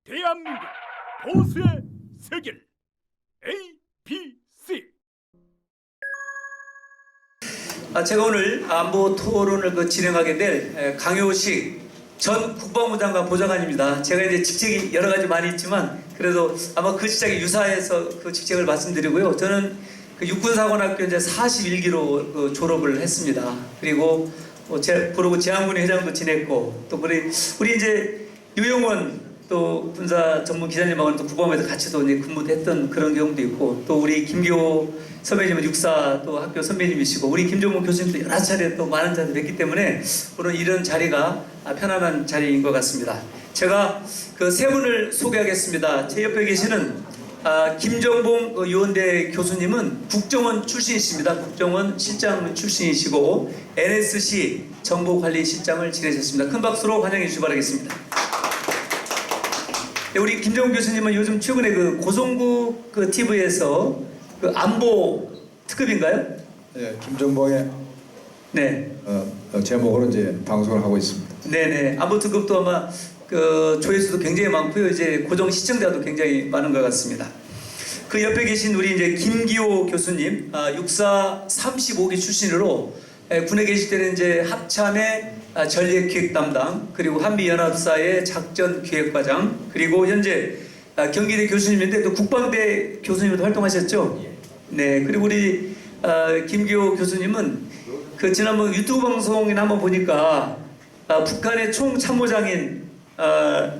대한민국 보수의 세계를 ABC. 제가 오늘 안보 토론을 진행하게 될 강효식 전 국방부 장관 보좌관입니다. 제가 이제 직책이 여러 가지 많이 있지만 그래도 아마 그 직책이 유사해서 그 직책을 말씀드리고요. 저는 그 육군사관학교 이제 41기로 졸업을 했습니다. 그리고 그러고 제한군의 회장도 지냈고 또 우리 이제 유영원 또 군사 전문 기자님하고는 또 국방부에서 같이 또 이제 근무도 했던 그런 경험도 있고 또 우리 김기호 선배님은 육사 또 학교 선배님이시고 우리 김종문 교수님도 여러 차례 또 많은 자리를 뵙기 때문에 오늘 이런 자리가 편안한 자리인 것 같습니다. 제가 그 세 분을 소개하겠습니다. 제 옆에 계시는 김정봉 유원대 교수님은 국정원 출신이십니다. 국정원 실장 출신이시고 NSC 정보관리실장을 지내셨습니다. 큰 박수로 환영해 주시기 바라겠습니다. 네, 우리 김정봉 교수님은 요즘 최근에 그 고성국 TV에서 그 안보 특급인가요? 네, 김정봉의 네. 제목으로 이제 방송을 하고 있습니다. 네네. 안보 특급도 아마 그 조회수도 굉장히 많고요. 이제 고정 시청자도 굉장히 많은 것 같습니다. 그 옆에 계신 우리 이제 김기호 교수님, 육사 35기 출신으로 군에 계실 때는 이제 합참의 전략기획 담당, 그리고 한미연합사의 작전기획과장, 그리고 현재 경기대 교수님인데 또 국방대 교수님으로 활동하셨죠? 네. 그리고 우리 김기호 교수님은 그 지난번 유튜브 방송이나 한번 보니까 북한의 총참모장인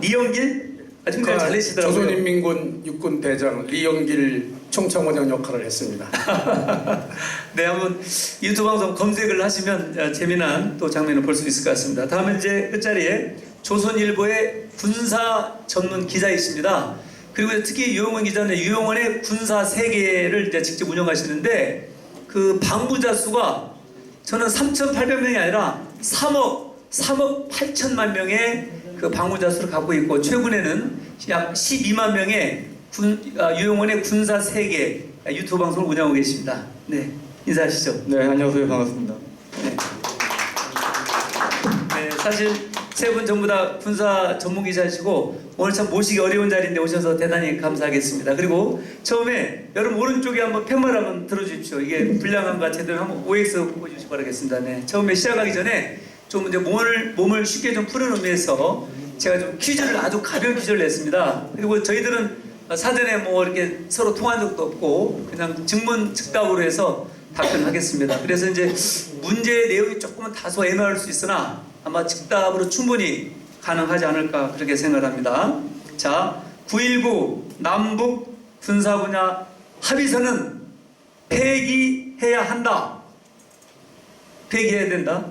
리영길 아주 굉장히 잘 내시더라고요. 조선인민군 육군대장 리영길 총참모장 역할을 했습니다. 네, 한번 유튜브 방송 검색을 하시면 재미난 또 장면을 볼 수 있을 것 같습니다. 다음은 이제 끝자리에 조선일보의 군사 전문 기자이십니다. 그리고 특히 유영원 기자는 유영원의 군사 세계를 이제 직접 운영하시는데 그 방부자 수가 저는 3,800명이 아니라 3억 8천만 명의 그 방문자 수를 갖고 있고 최근에는 약 12만 명의 유영원의 군사 세계 유튜브 방송을 운영하고 계십니다. 네, 인사하시죠. 네, 안녕하세요. 반갑습니다. 네, 사실 세 분 전부 다 군사 전문 기자시고 오늘 참 모시기 어려운 자리인데 오셔서 대단히 감사하겠습니다. 그리고 처음에 여러분 오른쪽에 한번 팻말 한번 들어주십시오. 이게 불량함과 제대로 한번 OX 보여주시기 바라겠습니다. 네, 처음에 시작하기 전에 좀 이제 몸을 쉽게 좀 푸는 의미에서 제가 좀 퀴즈를 아주 가벼운 퀴즈를 냈습니다. 그리고 저희들은 사전에 뭐 이렇게 서로 통한 적도 없고 그냥 즉문즉답으로 해서 답변하겠습니다. 그래서 이제 문제의 내용이 조금은 다소 애매할 수 있으나 아마 즉답으로 충분히 가능하지 않을까 그렇게 생각합니다. 자, 9.19 남북 군사 분야 합의서는 폐기해야 한다. 폐기해야 된다.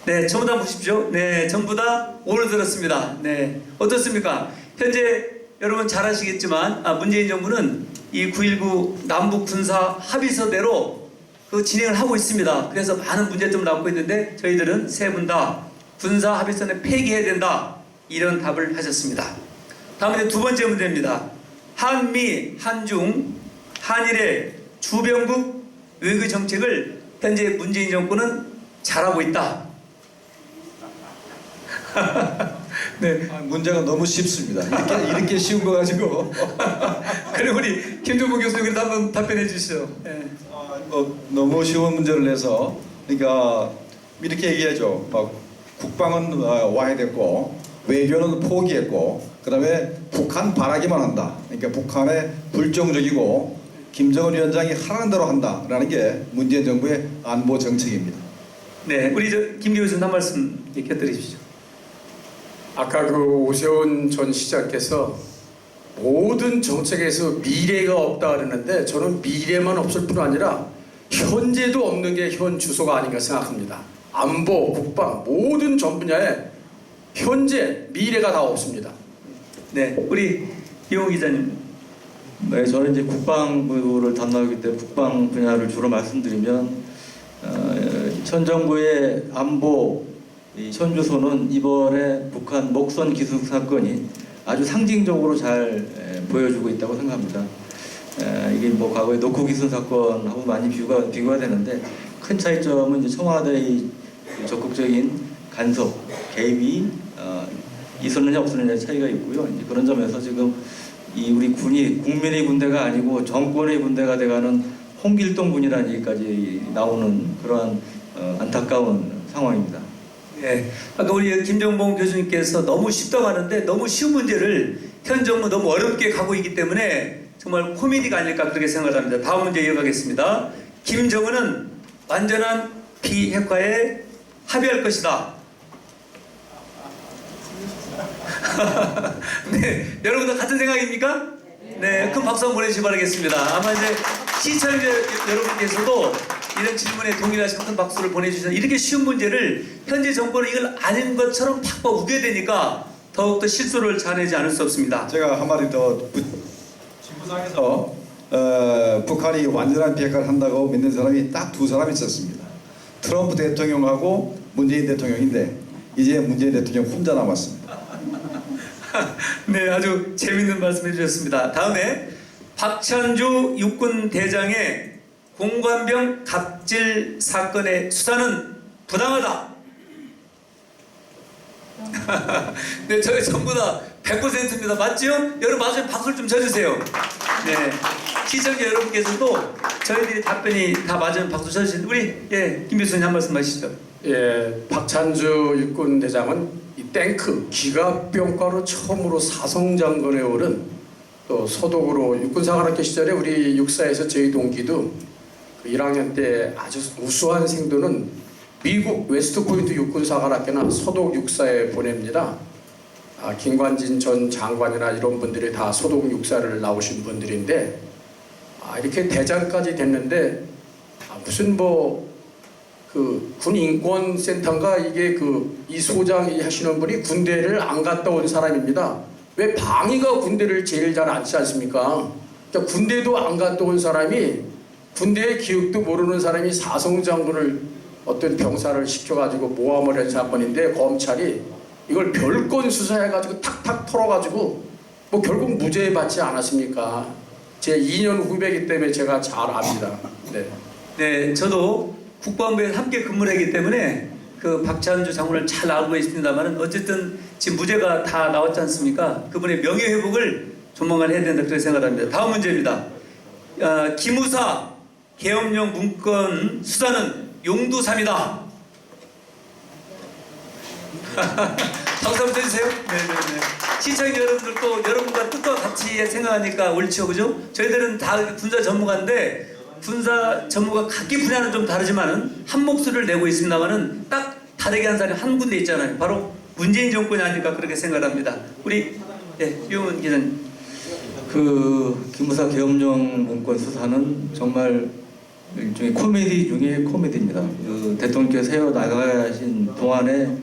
네, 전부 다 보십시오. 네, 전부 다 오늘 들었습니다. 네, 어떻습니까? 현재 여러분 잘 아시겠지만 문재인 정부는 이 9.19 남북 군사 합의서대로 그 진행을 하고 있습니다. 그래서 많은 문제점을 남고 있는데 저희들은 세 분 다 군사 합의서는 폐기해야 된다. 이런 답을 하셨습니다. 다음에 두 번째 문제입니다. 한미, 한중, 한일의 주변국 외교 정책을 현재 문재인 정부는 잘하고 있다. 네. 문제가 너무 쉽습니다. 이렇게 쉬운 거 가지고. 그리고 우리 김종봉 교수님 한번 답변해 주시죠. 네. 너무 쉬운 문제를 내서 그러니까 이렇게 얘기하죠. 국방은 와야 됐고 외교는 포기했고 그다음에 북한 바라기만 한다. 그러니까 북한에 불정적이고 김정은 위원장이 하라는 대로 한다라는 게 문재인 정부의 안보 정책입니다. 네, 우리 김 교수님 한 말씀 곁들이십시오. 아까 그 오세훈 전 시장께서 모든 정책에서 미래가 없다 그러는데 저는 미래만 없을 뿐 아니라 현재도 없는 게 현 주소가 아닌가 생각합니다. 안보, 국방 모든 전 분야에 현재 미래가 다 없습니다. 네, 우리 이용 기자님. 네, 저는 이제 국방부를 담당하기 때문에 국방 분야를 주로 말씀드리면 현 정부의 안보 현 주소는 이번에 북한 목선 기숙 사건이 아주 상징적으로 잘 보여주고 있다고 생각합니다. 이게 뭐 과거의 노크 기순 사건하고 많이 비교가 되는데 큰 차이점은 이제 청와대의 적극적인 간섭, 개입이 있었느냐 없었느냐 차이가 있고요. 이제 그런 점에서 지금 이 우리 군이 국민의 군대가 아니고 정권의 군대가 돼가는 홍길동 군이라는 얘기까지 나오는 그러한 안타까운 상황입니다. 네, 아까 우리 김정봉 교수님께서 너무 쉽다고 하는데 너무 쉬운 문제를 현 정부 너무 어렵게 가고 있기 때문에 정말 코미디가 아닐까 그렇게 생각합니다. 다음 문제 이어가겠습니다. 김정은은 완전한 비핵화에 합의할 것이다. 네, 여러분도 같은 생각입니까? 네, 큰 박수 한번 보내주시기 바라겠습니다. 아마 이제 시청자 여러분께서도 이런 질문에 동의하시면 큰 박수를 보내주셔서 이렇게 쉬운 문제를 현재 정부는 이걸 아닌 것처럼 팍팍 우겨야 되니까 더욱더 실수를 자아내지 않을 수 없습니다. 제가 한마디 더 진부상에서 북한이 완전한 비핵화를 한다고 믿는 사람이 딱 두 사람이 있었습니다. 트럼프 대통령하고 문재인 대통령인데 이제 문재인 대통령 혼자 남았습니다. 네, 아주 재밌는 말씀 해주셨습니다. 다음에 박찬주 육군 대장의 공관병 갑질 사건의 수사는 부당하다. 네, 저희 전부 다 100%입니다. 맞죠? 여러분 맞으면 박수를 좀 쳐주세요. 네, 시청자 여러분께서도 저희들이 답변이 다 맞으면 박수 쳐주시는데 우리 김 교수님 한 말씀 하시죠. 예, 박찬주 육군 대장은 이 탱크 기갑병과로 처음으로 사성장군에 오른 또 소독으로 육군사관학교 시절에 우리 육사에서 저희 동기도 그 1학년 때 아주 우수한 생도는 미국 웨스트포인트 육군사관학교나 소독 육사에 보냅니다. 김관진 전 장관이나 이런 분들이 다 소독 육사를 나오신 분들인데 이렇게 대장까지 됐는데 무슨 뭐 그 군인권센터인가 이게 이 소장이 하시는 분이 군대를 안 갔다 온 사람입니다. 왜 방위가 군대를 제일 잘 안지 않습니까? 그러니까 군대도 안 갔다 온 사람이 군대의 기억도 모르는 사람이 사성장군을 어떤 병사를 시켜가지고 모함을 한 사건인데 검찰이 이걸 별건 수사해가지고 탁탁 털어가지고 뭐 결국 무죄 받지 않았습니까? 제 2년 후배이기 때문에 제가 잘 압니다. 네. 네, 저도 국방부에서 함께 근무를 했기 때문에 그 박찬주 장군을 잘 알고 있습니다만 어쨌든 지금 무죄가 다 나왔지 않습니까? 그분의 명예회복을 조만간 해야 된다 그렇게 생각합니다. 다음 문제입니다. 기무사 계엄령 문건 수사는 용두삼이다. 박수 한번 쳐주세요. 네네네. 시청자 여러분들도 여러분과 뜻과 같이 생각하니까 옳죠, 그죠? 저희들은 다 군사 전문가인데 군사 전문가 각기 분야는 좀 다르지만은 한 목소리를 내고 있습니다만은 딱 다르게 한 사람이 한 군데 있잖아요. 바로 문재인 정권이 아닐까 그렇게 생각합니다. 우리 유영은 기자님. 그 기무사 계엄령 문건 수사는 정말 일종의 코미디 중에 코미디입니다. 그 대통령께서 세워 나가신 동안에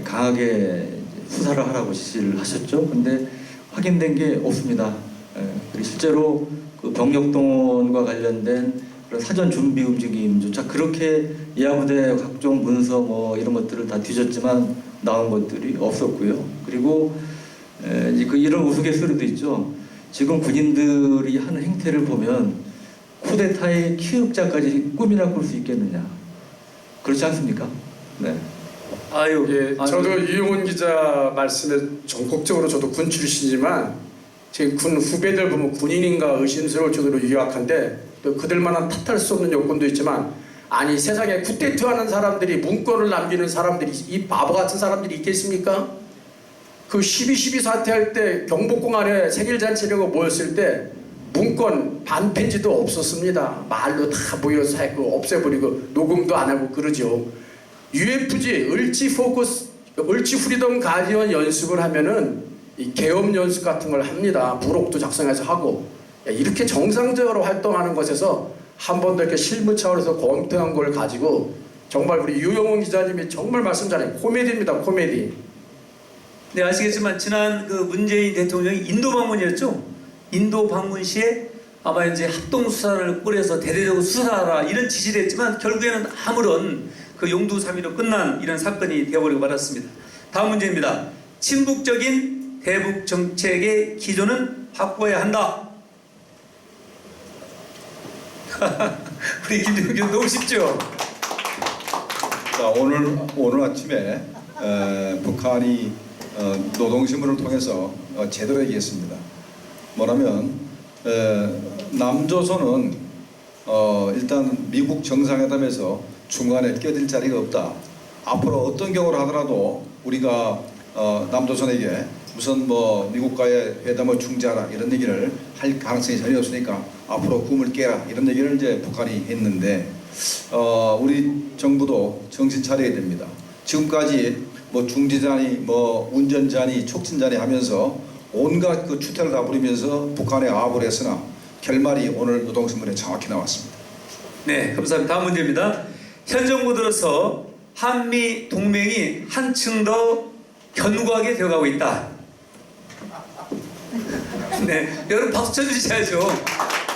강하게 수사를 하라고 지시를 하셨죠. 근데 확인된 게 없습니다. 그리고 실제로 그 병력 동원과 관련된 그런 사전 준비 움직임조차 그렇게 예하부대 각종 문서 뭐 이런 것들을 다 뒤졌지만 나온 것들이 없었고요. 그리고 이제 이런 우스갯소리도 있죠. 지금 군인들이 하는 행태를 보면 쿠데타의 키읔자까지 꿈이나 꿀 수 있겠느냐? 그렇지 않습니까? 네. 아유, 예, 저도 유용훈 기자 말씀에 전국적으로 저도 군 출신이지만 제 군 후배들 보면 군인인가 의심스러울 정도로 유약한데 또 그들만한 탓할 수 없는 요건도 있지만 아니 세상에 쿠데타하는 사람들이 문건을 남기는 사람들이 이 바보 같은 사람들이 있겠습니까? 그 12.12 사태할 때 경복궁 안에 생일잔치라고 모였을 때 문건 반편지도 없었습니다. 말로 다 모여서 했고 없애버리고 녹음도 안 하고 그러죠. UFG 을지 포커스 을지 프리덤 가디언 연습을 하면은 이 계엄 연습 같은 걸 합니다. 부록도 작성해서 하고 이렇게 정상적으로 활동하는 것에서 한 번 더 이렇게 실무 차원에서 검토한 걸 가지고 정말 우리 유영훈 기자님이 정말 말씀 잘해요. 코미디입니다. 코미디. 네, 아시겠지만 지난 그 문재인 대통령이 인도 방문이었죠. 인도 방문 시에 아마 이제 합동 수사를 꾸려서 대대적으로 수사하라 이런 지시를 했지만 결국에는 아무런 그 용두삼이로 끝난 이런 사건이 되어버리고 말았습니다. 다음 문제입니다. 친북적인 대북 정책의 기조는 바꿔야 한다. 우리 김정은 교수 너무 쉽죠? 자, 오늘 아침에 북한이 노동신문을 통해서 제대로 얘기했습니다. 뭐라면 남조선은 일단 미국 정상회담에서 중간에 껴들 자리가 없다. 앞으로 어떤 경우를 하더라도 우리가 남조선에게 무슨 뭐 미국과의 회담을 중지하라 이런 얘기를 할 가능성이 전혀 없으니까 앞으로 꿈을 깨라 이런 얘기를 이제 북한이 했는데 우리 정부도 정신 차려야 됩니다. 지금까지 뭐 중지자니 뭐 운전자니 촉진자니 하면서 온갖 그 추태를 다 부리면서 북한에 아합을 했으나 결말이 오늘 노동신문에 정확히 나왔습니다. 네, 감사합니다. 다음 문제입니다. 현 정부 들어서 한미 동맹이 한층 더 견고하게 되어가고 있다. 네, 여러분 박수 쳐주셔야죠.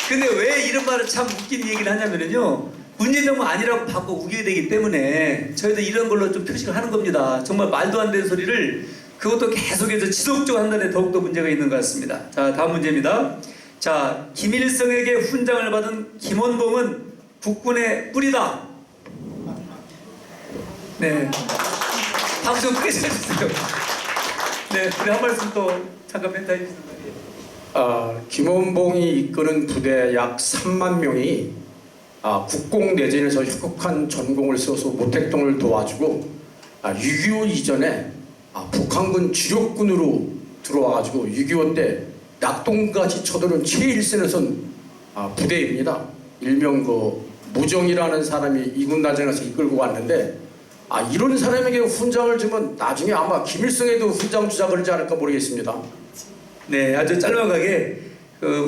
근데 왜 이런 말을 참 웃긴 얘기를 하냐면요. 문재인 정부 아니라고 바꿔 우기게 되기 때문에 저희도 이런 걸로 좀 표식을 하는 겁니다. 정말 말도 안 되는 소리를 그것도 계속해서 지속적으로 한다는 데 더욱더 문제가 있는 것 같습니다. 자, 다음 문제입니다. 자, 김일성에게 훈장을 받은 김원봉은 국군의 뿌리다. 네, 박수 좀 크게 쳐주세요. 네, 우리 한 말씀 또 잠깐 멘트 해주세요. 김원봉이 이끄는 부대 약 3만 명이 국공내전에서 혁혁한 전공을 세워서 모택동을 도와주고 6.25 이전에 북한군 주력군으로 들어와가지고 6.25 때 낙동까지 쳐드는 최일선에 선 부대입니다. 일명 그 무정이라는 사람이 이군단장에서 이끌고 왔는데 이런 사람에게 훈장을 주면 나중에 아마 김일성에도 훈장 주자 그러지 않을까 모르겠습니다. 네, 아주 짤막하게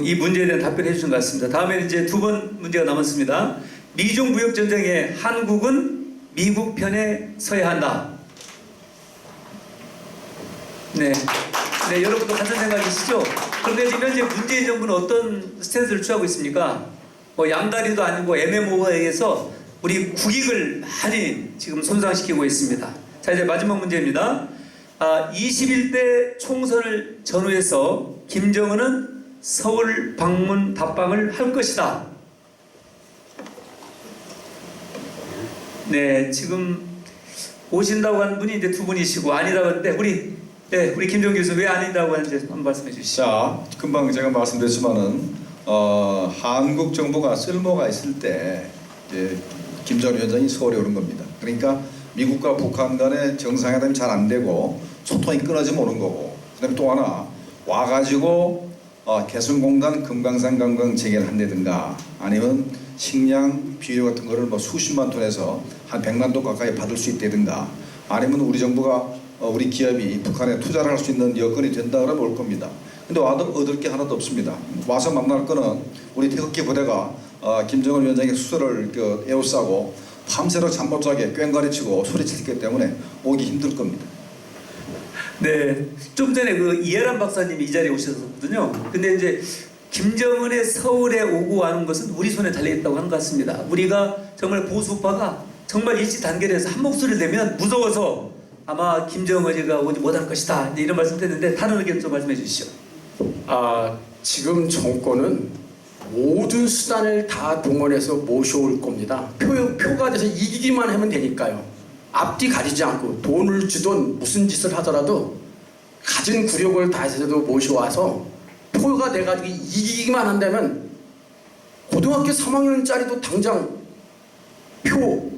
이 문제에 대한 답변을 해주신 것 같습니다. 다음에 이제 두 번 문제가 남았습니다. 미중 무역 전쟁에 한국은 미국 편에 서야 한다. 네, 네, 여러분도 같은 생각이시죠? 그런데 지금 현재 문재인 정부는 어떤 스탠스를 취하고 있습니까? 뭐 양다리도 아니고 애매모호에 의해서 우리 국익을 많이 지금 손상시키고 있습니다. 자, 이제 마지막 문제입니다. 21대 총선을 전후해서 김정은은 서울 방문 답방을 할 것이다. 네, 지금 오신다고 하는 분이 이제 두 분이시고 아니라고 하는데 우리 김정은 교수 왜 아니라고 하는지 한번 말씀해 주시죠. 자, 금방 제가 말씀드렸지만은 한국 정부가 쓸모가 있을 때 김정은 위원장이 서울에 오는 겁니다. 그러니까 미국과 북한 간의 정상회담이 잘 안 되고 소통이 끊어지면 오는 거고, 그다음에 또 하나 와가지고 개성공단 금강산 관광 재개를 한다든가 아니면 식량 비료 같은 거를 뭐 수십만 톤에서 한 100만 톤 가까이 받을 수 있다든가 아니면 우리 정부가 우리 기업이 북한에 투자를 할 수 있는 여건이 된다 그러면 올 겁니다. 근데 와도 얻을 게 하나도 없습니다. 와서 만날 거는 우리 태극기 부대가 김정은 위원장의 수설을 에워싸고 밤새도록 잠 못 자게 꽹과리치고 소리치기 때문에 오기 힘들 겁니다. 네, 좀 전에 그 이해란 박사님이 이 자리에 오셨었거든요. 근데 이제 김정은의 서울에 오고 가는 것은 우리 손에 달려있다고 하는 것 같습니다. 우리가 정말 보수파가 정말 일치 단결해서 한 목소리를 내면 무서워서 아마 김정은이가 오지 못할 것이다 이런 말씀드렸는데 다른 의견 좀 말씀해 주시죠. 지금 정권은 모든 수단을 다 동원해서 모셔올 겁니다. 표가 돼서 이기기만 하면 되니까요. 앞뒤 가리지 않고 돈을 주든 무슨 짓을 하더라도 가진 구력을 다해서도 모셔와서 표가 돼가지고 이기기만 한다면 고등학교 3학년짜리도 당장 표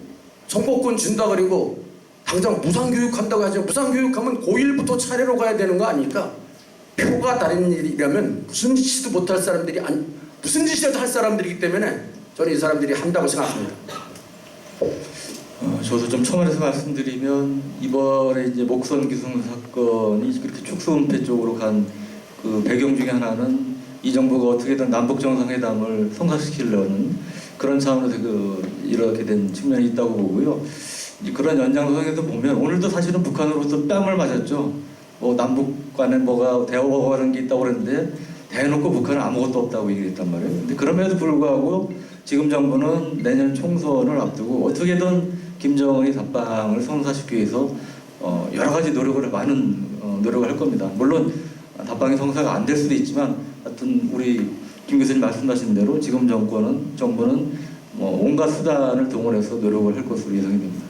정보권 준다 그리고 당장 무상교육한다고 하죠. 무상교육하면 고1부터 차례로 가야 되는 거 아닙니까? 표가 다른 일이라면 무슨 짓도 못할 사람들이 무슨 짓이라도 할 사람들이기 때문에 저는 이 사람들이 한다고 생각합니다. 저도 좀 첨언해서 말씀드리면 이번에 이제 목선 기승 사건이 그렇게 축소은폐 쪽으로 간 그 배경 중에 하나는 이 정부가 어떻게든 남북 정상회담을 성사시키려는 그런 차원에서 이렇게 된 측면이 있다고 보고요. 그런 연장선에서 보면 오늘도 사실은 북한으로부터 뺨을 맞았죠. 남북 간에 뭐가 대화하는 게 있다고 그랬는데 대놓고 북한은 아무것도 없다고 얘기했단 말이에요. 근데 그럼에도 불구하고 지금 정부는 내년 총선을 앞두고 어떻게든 김정은이 답방을 성사시키기 위해서 여러 가지 많은 노력을 할 겁니다. 물론 답방이 성사가 안 될 수도 있지만 하여튼 우리 김 교수님 말씀하신 대로 지금 정부는 온갖 수단을 동원해서 노력을 할 것으로 예상이 됩니다.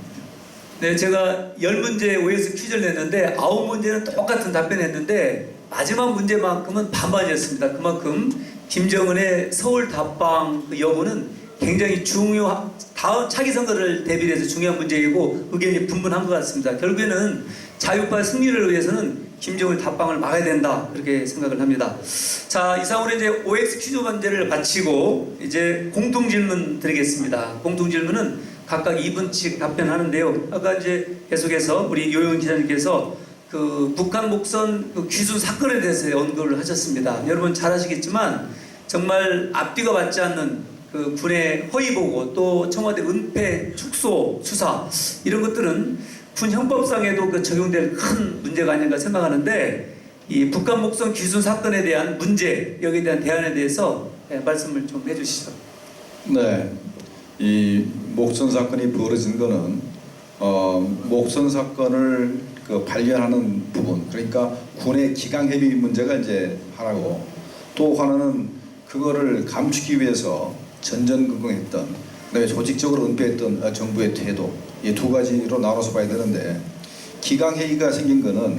네, 제가 10문제 OX 퀴즈를 냈는데 9문제는 똑같은 답변했는데 마지막 문제만큼은 반반이었습니다. 그만큼 김정은의 서울 답방 그 여부는 굉장히 다음 차기 선거를 대비해서 중요한 문제이고 의견이 분분한 것 같습니다. 결국에는 자유파 승리를 위해서는 김정은 답방을 막아야 된다 그렇게 생각을 합니다. 자, 이상으로 이제 OX 퀴즈 문제를 마치고 이제 공통 질문 드리겠습니다. 공통 질문은 각각 2분씩 답변하는데요. 아까 이제 계속해서 우리 요영 기자님께서 그 북한 목선 그 귀순 사건에 대해서 언급을 하셨습니다. 여러분 잘 아시겠지만 정말 앞뒤가 맞지 않는 그 군의 허위 보고 또 청와대 은폐 축소 수사 이런 것들은 군 형법상에도 그 적용될 큰 문제가 아닌가 생각하는데 이 북한 목선 귀순 사건에 대한 문제 여기에 대한 대안에 대해서 말씀을 좀 해주시죠. 네, 이 목선 사건이 벌어진 거는 목선 사건을 그 발견하는 부분, 그러니까 군의 기강해비 문제가 이제 하나고 또 하나는 그거를 감추기 위해서 전전긍긍했던, 그다음에 조직적으로 은폐했던 정부의 태도, 이 두 가지로 나눠서 봐야 되는데 기강회의가 생긴 거는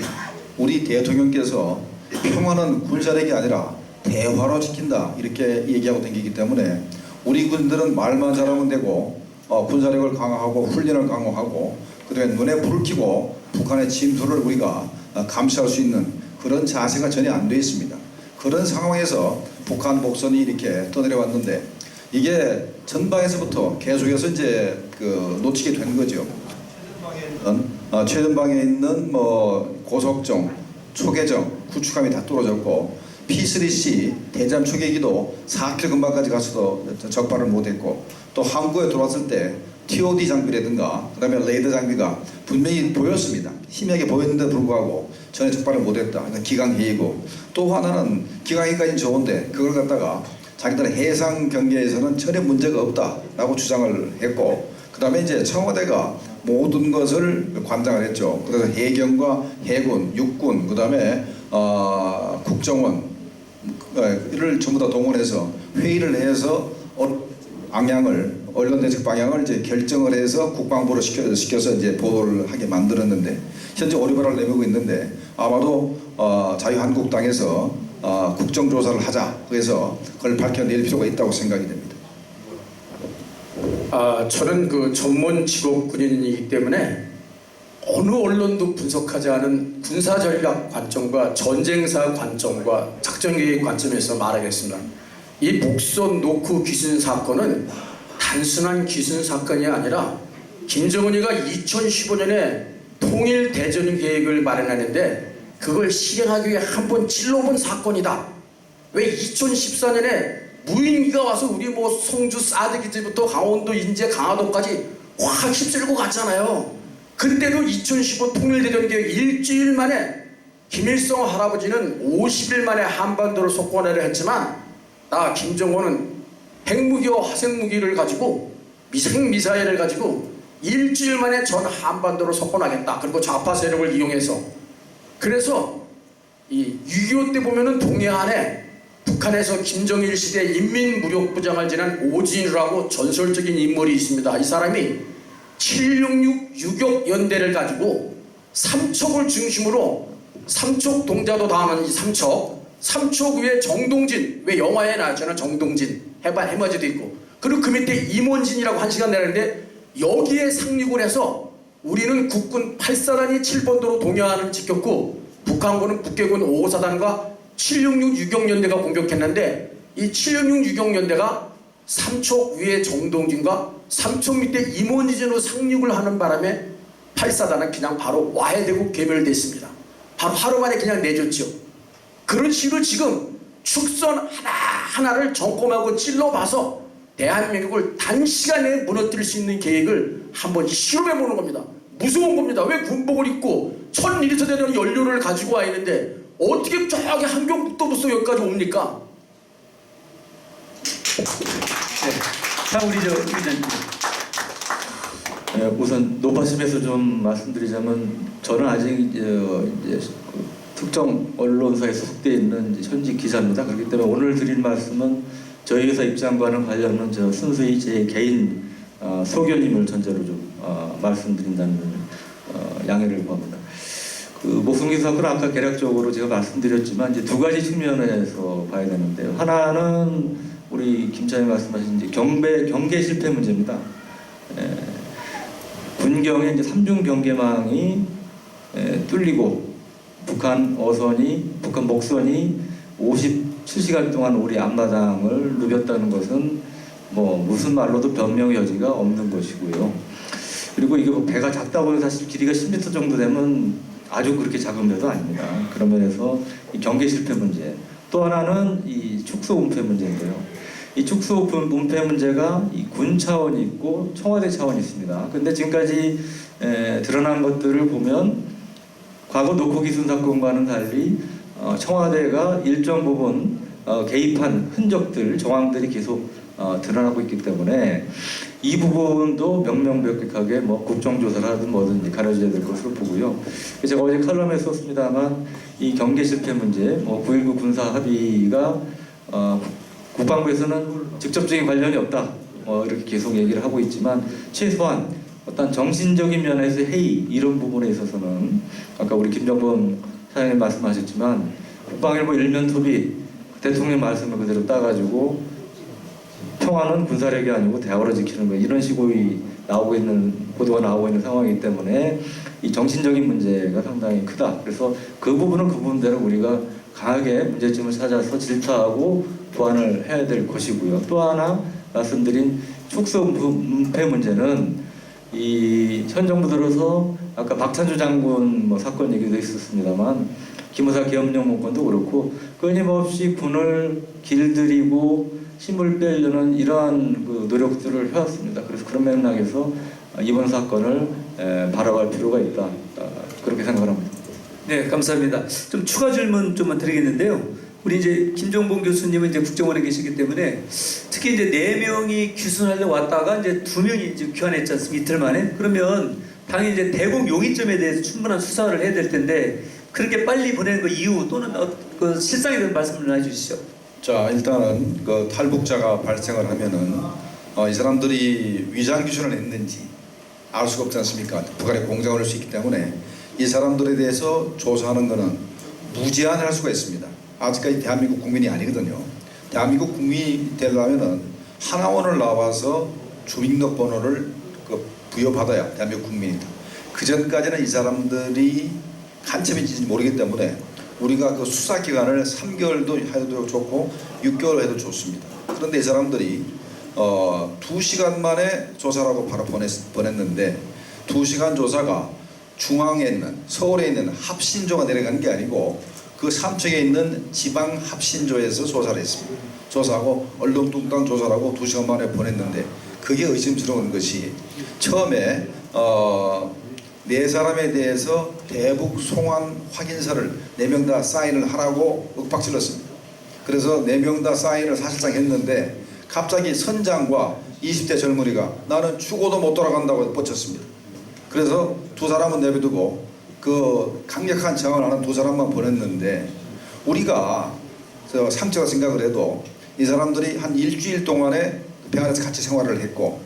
우리 대통령께서 평화는 군사력이 아니라 대화로 지킨다 이렇게 얘기하고 다니기 때문에 우리 군들은 말만 잘하면 되고 군사력을 강화하고 훈련을 강화하고 그다음에 눈에 불을 켜고 북한의 침투를 우리가 감시할 수 있는 그런 자세가 전혀 안 돼 있습니다. 그런 상황에서 북한 목선이 이렇게 떠내려왔는데 이게 전방에서부터 계속해서 이제 그 놓치게 된 거죠. 최전방에 있는 뭐 고석정, 초계정, 구축함이 다 떨어졌고 P3C 대잠 초계기도 4km 근방까지 가서도 적발을 못했고 또 항구에 들어왔을 때 TOD 장비라든가 그다음에 레이더 장비가 분명히 보였습니다. 희미하게 보였는데 불구하고 전혀 적발을 못했다. 그러니까 기강회의고 또 하나는 기강회의까지는 좋은데 그걸 갖다가 자기들의 해상 경계에서는 전혀 문제가 없다라고 주장을 했고 그다음에 이제 청와대가 모든 것을 관장을 했죠. 그래서 해경과 해군, 육군, 그다음에 국정원을 전부 다 동원해서 회의를 해서 방향을 언론 대책 방향을 이제 결정을 해서 국방부로 시켜서 이제 보도를 하게 만들었는데 현재 오리발을 내밀고 있는데 아마도 자유한국당에서 국정조사를 하자 그래서 그걸 밝혀낼 필요가 있다고 생각이 됩니다. 저는 그 전문 직업 군인이기 때문에 어느 언론도 분석하지 않은 군사전략 관점과 전쟁사 관점과 작전계획 관점에서 말하겠습니다. 이 목선 노크 귀순 사건은 단순한 귀순 사건이 아니라 김정은이가 2015년에 통일 대전 계획을 마련하는데 그걸 실행하기 위해 한번 찔러본 사건이다. 왜 2014년에 무인기가 와서 우리 뭐 송주 사드기지부터 강원도 인제 강화도까지 확 휩쓸고 갔잖아요. 그때도 2015 통일대전 계획 일주일 만에 김일성 할아버지는 50일 만에 한반도를 속권하려 했지만 나 김정은은 핵무기와 화생무기를 가지고 미사일을 가지고 일주일 만에 전 한반도를 속권하겠다. 그리고 좌파 세력을 이용해서 그래서 이 6.25 때 보면은 동해안에 북한에서 김정일 시대 인민무력부장을 지낸 오진우라고 전설적인 인물이 있습니다. 이 사람이 766 유격 연대를 가지고 삼척을 중심으로 삼척 동자도 당하는 이 삼척 위에 정동진, 왜 영화에 나왔잖아요. 정동진 해맞이도 있고 그리고 그 밑에 임원진이라고 한 시간 내렸는데 여기에 상륙을 해서 우리는 국군 8사단이 7번도로 동해안을 지켰고 북한군은 북계군 5호사단과 766 유격연대가 공격했는데 이 766 유격연대가 삼척 위에 정동진과 삼척 밑에 임원진으로 상륙을 하는 바람에 8사단은 그냥 바로 와해되고 괴멸됐습니다. 바로 하루 만에 그냥 내줬죠. 그런 식으로 지금 축선 하나하나를 점검하고 찔러봐서 대한민국을 단시간에 무너뜨릴 수 있는 계획을 한번 실험해보는 겁니다. 무서운 겁니다. 왜 군복을 입고 1000리터 되는 연료를 가지고 와 있는데 어떻게 저기 함경북도부터 여기까지 옵니까? 네. 자, 우리 기자님. 우선 높아심에서 좀 말씀드리자면 저는 아직 이제 특정 언론사에 소속되어 있는 현직 기자입니다. 그렇기 때문에 오늘 드릴 말씀은 저희 회사 입장과는 관련은 순수히 제 개인 소견임을 전제로 좀 말씀드린다는 양해를 구합니다. 그 목성기 사건은 아까 개략적으로 제가 말씀드렸지만 이제 두 가지 측면에서 봐야 되는데요. 하나는 우리 김 차장님 말씀하신 이제 경계 실패 문제입니다. 군경의 이제 3중 경계망이 뚫리고 북한 목선이 57시간 동안 우리 앞마당을 누볐다는 것은 뭐 무슨 말로도 변명의 여지가 없는 것이고요. 그리고 이게 뭐 배가 작다 보니 사실 길이가 10m 정도 되면 아주 그렇게 작은 배도 아닙니다. 그런 면에서 이 경계 실패 문제. 또 하나는 이 축소 은폐 문제인데요. 이 축소 은폐 문제가 이 군 차원이 있고 청와대 차원이 있습니다. 근데 지금까지 드러난 것들을 보면 과거 노코기순 사건과는 달리 청와대가 일정 부분 개입한 흔적들, 정황들이 계속 드러나고 있기 때문에 이 부분도 명명백백하게 뭐 국정조사를 하든 뭐든 가려져야 될 것으로 보고요. 제가 어제 칼럼에 썼습니다만 이 경계 실패 문제, 뭐 9.19 군사 합의가 국방부에서는 직접적인 관련이 없다, 이렇게 계속 얘기를 하고 있지만 최소한 어떤 정신적인 면에서 회의 이런 부분에 있어서는 아까 우리 김정범 사장님 말씀하셨지만 국방일보 일면톱이 대통령 말씀을 그대로 따가지고 평화는 군사력이 아니고 대화로 지키는 거 이런 식으로 나오고 있는 보도가 나오고 있는 상황이기 때문에 이 정신적인 문제가 상당히 크다. 그래서 그 부분은 그 부분대로 우리가 강하게 문제점을 찾아서 질타하고 보완을 해야 될 것이고요. 또 하나 말씀드린 축소 은폐 문제는 이 현 정부 들어서 아까 박찬주 장군 뭐 사건 얘기도 있었습니다만 기무사 계엄령 문건도 그렇고 끊임없이 군을 길들이고 힘을 빼려는 이러한 그 노력들을 해왔습니다. 그래서 그런 맥락에서 이번 사건을 바라볼 필요가 있다. 그렇게 생각합니다. 네, 감사합니다. 좀 추가 질문 좀만 드리겠는데요. 우리 이제 김정봉 교수님은 이제 국정원에 계시기 때문에 특히 이제 4명이 귀순하려고 왔다가 이제 2명이 이제 귀환했지 않습니까? 이틀 만에. 그러면 당연히 이제 대공 용의점에 대해서 충분한 수사를 해야 될 텐데 그렇게 빨리 보내는 그 이유 또는 그 실상에 대한 말씀을 해주시죠. 자, 일단은 그 탈북자가 발생을 하면은 이 사람들이 위장 귀순을 했는지 알 수가 없지 않습니까? 북한에 공장을 할 수 있기 때문에 이 사람들에 대해서 조사하는 것은 무제한을 할 수가 있습니다. 아직까지 대한민국 국민이 아니거든요. 대한민국 국민이 되려면은 하나원을 나와서 주민등록번호를 부여받아야 대한민국 국민이다. 그 전까지는 이 사람들이 간첩인지 모르기 때문에 우리가 그 수사 기간을 3개월도 해도 좋고 6개월 해도 좋습니다. 그런데 이 사람들이 2시간 만에 조사라고 바로 보냈는데 2시간 조사가 중앙에 있는 서울에 있는 합신조가 내려간 게 아니고 그 삼척에 있는 지방 합신조에서 조사를 했습니다. 조사하고 얼렁뚱땅 조사라고 2시간 만에 보냈는데 그게 의심스러운 것이 처음에 4사람에 대해서 대북 송환 확인서를 4명 다 사인을 하라고 윽박질렀습니다. 그래서 4명 다 사인을 사실상 했는데 갑자기 선장과 20대 젊은이가 나는 죽어도 못 돌아간다고 뻗쳤습니다. 그래서 2사람은 내버두고 그 강력한 저항을 하는 2사람만 보냈는데 우리가 상처가 생각을 해도 이 사람들이 한 일주일 동안에 배 안에서 같이 생활을 했고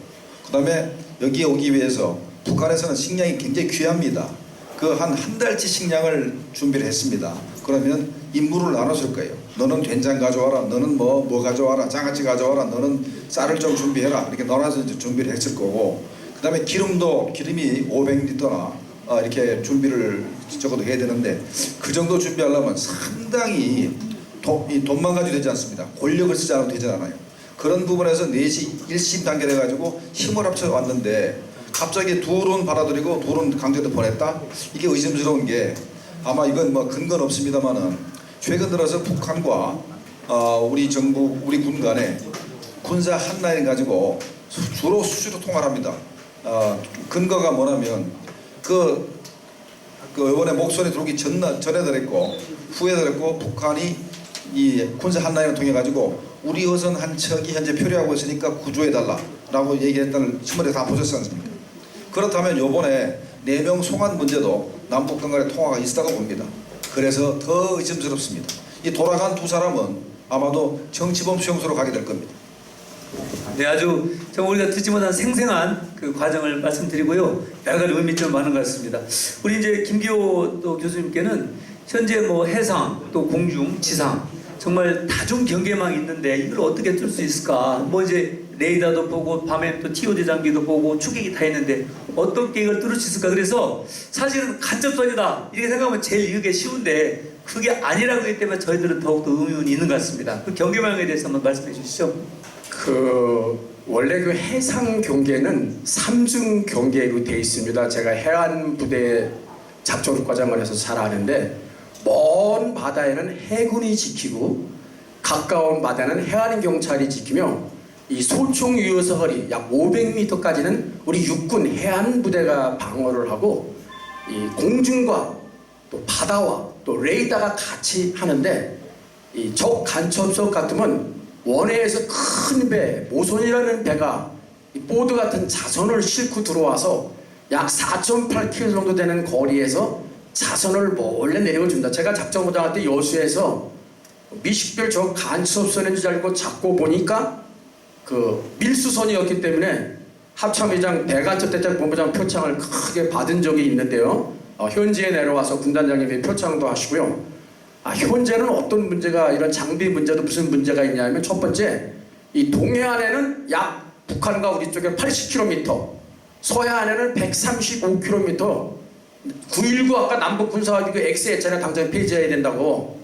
그 다음에 여기에 오기 위해서 북한에서는 식량이 굉장히 귀합니다. 그 한 달치 식량을 준비를 했습니다. 그러면 임무를 나눴을 거예요. 너는 된장 가져와라. 너는 뭐 가져와라. 장아찌 가져와라. 너는 쌀을 좀 준비해라. 이렇게 나눠서 이제 준비를 했을 거고 그 다음에 기름이 500리터나 이렇게 준비를 적어도 해야 되는데 그 정도 준비하려면 상당히 돈만 가지고 되지 않습니다. 권력을 쓰지 않아도 되지 않아요. 그런 부분에서 4시 1심 단계돼 가지고 힘을 합쳐 왔는데 갑자기 둘은 받아들이고 둘은 강제로 보냈다? 이게 의심스러운 게 아마 이건 뭐 근거는 없습니다만은 최근 들어서 북한과 우리 정부, 우리 군 간에 군사 한라인 가지고 주로 수시로 통화를 합니다. 근거가 뭐냐면 이번에 목소리 들어오기 전에도 했고 후에도 했고 북한이 이 군사 한라인을 통해 가지고 우리 어선 한 척이 현재 표류하고 있으니까 구조해달라라고 얘기했다는 신문에 다 보셨지 않습니까? 그렇다면 요번에 4명 송환 문제도 남북 간의 통화가 있었다고 봅니다. 그래서 더 의심스럽습니다. 이 돌아간 2사람은 아마도 정치범 수용소로 가게 될 겁니다. 네, 아주 정말 우리가 듣지 못한 생생한 그 과정을 말씀드리고요. 여러 가지 의미점 많은 것 같습니다. 우리 이제 김기호 또 교수님께는 현재 뭐 해상, 또 공중, 지상 정말 다중 경계망이 있는데 이걸 어떻게 뚫을 수 있을까? 뭐 이제 레이더도 보고 밤에 또 TOD 장비도 보고 추격이 다 있는데 어떻게 이걸 뚫을 수 있을까? 그래서 사실은 간접선이다 이렇게 생각하면 제일 이게 쉬운데 그게 아니라고 하기 때문에 저희들은 더욱더 의문이 있는 것 같습니다. 그 경계망에 대해서 한번 말씀해 주시죠. 원래 그 해상 경계는 삼중 경계로 되어 있습니다. 제가 해안 부대 작전 과장을 해서 잘 아는데 먼 바다에는 해군이 지키고 가까운 바다는 해안 경찰이 지키며 이 소총 유효서 거리 약 500m까지는 우리 육군 해안 부대가 방어를 하고 이 공중과 또 바다와 또 레이더가 같이 하는데 이 적 간첩석 같으면 원해에서 큰 배, 모선이라는 배가 이 보드 같은 자선을 싣고 들어와서 약 4.8km 정도 되는 거리에서 자선을 몰래 내려준다. 제가 작전부장할 때 여수에서 미식별 저 간첩선인 줄 알고 잡고 보니까 그 밀수선이었기 때문에 합참의장 배간첩대장 본부장 표창을 크게 받은 적이 있는데요. 현지에 내려와서 군단장님이 표창도 하시고요. 현재는 어떤 문제가 이런 장비 문제도 무슨 문제가 있냐면 첫 번째 이 동해안에는 약 북한과 우리 쪽에 80km, 서해안에는 135km, 9.19 아까 남북 군사합의 X했잖아요. 당장 폐지해야 된다고.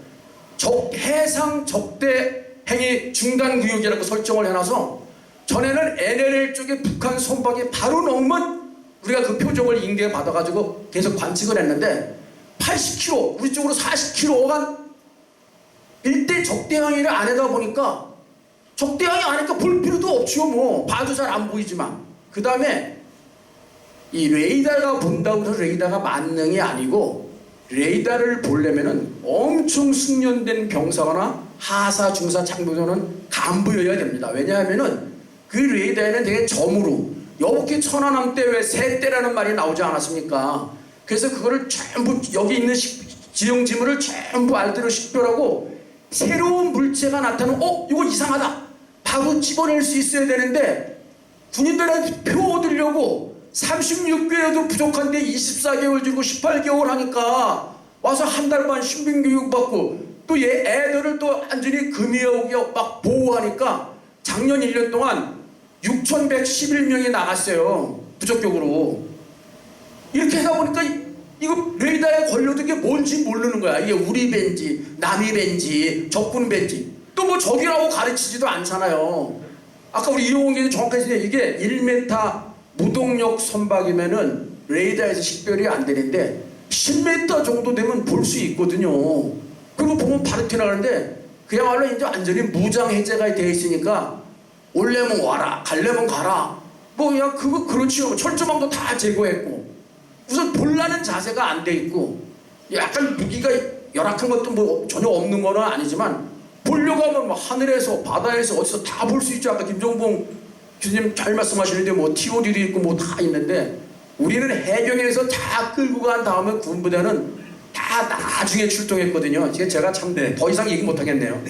해상 적대 행위 중단 구역이라고 설정을 해놔서 전에는 NLL 쪽에 북한 선박이 바로 넘으면 우리가 그 표적을 인계받아가지고 계속 관측을 했는데 80km, 우리 쪽으로 40km간 일대 적대항해를 안 하다 보니까 적대항해 안 하니까 볼 필요도 없죠. 뭐 봐도 잘 안 보이지만 그 다음에 이 레이더가 본다고 해서 레이더가 만능이 아니고 레이더를 보려면은 엄청 숙련된 병사거나 하사, 중사, 장교조는 간부여야 됩니다. 왜냐하면은 그 레이더에는 되게 점으로 여북해 천안함 때 왜 새떼라는 말이 나오지 않았습니까? 그래서 그거를 전부 여기 있는 지형 지물을 전부 알대로 식별하고 새로운 물체가 나타나면 이거 이상하다 바로 집어낼 수 있어야 되는데 군인들한테 표 얻으려고 36개월도 부족한데 24개월 주고 18개월 하니까 와서 한 달 반 신빙교육 받고 또 얘 애들을 또 완전히 금이하게 막 보호하니까 작년 1년 동안 6,111명이 나갔어요. 부적격으로. 이렇게 하다 보니까 이거 레이더에 걸려도 이게 뭔지 모르는 거야. 이게 우리 밴지, 남이 밴지, 적군 밴지. 또 뭐 적이라고 가르치지도 않잖아요. 아까 우리 이용훈 교수님 정확하게 이게 1m 무동력 선박이면은 레이더에서 식별이 안 되는데 10m 정도 되면 볼 수 있거든요. 그리고 보면 바로 튀어나가는데 그야말로 이제 완전히 무장 해제가 되어 있으니까 올려면 와라, 갈려면 가라. 뭐 그냥 그거 그렇지요. 철조망도 다 제거했고 우선 볼라는 자세가 안 돼 있고 약간 무기가 열악한 것도 뭐 전혀 없는 건 아니지만 보려고 하면 뭐 하늘에서 바다에서 어디서 다 볼 수 있죠. 아까 김종봉 교수님 잘 말씀하시는데 뭐 TOD도 있고 뭐 다 있는데 우리는 해경에서 다 끌고 간 다음에 군부대는 다 나중에 출동했거든요. 제가 참 더 이상 얘기 못 하겠네요.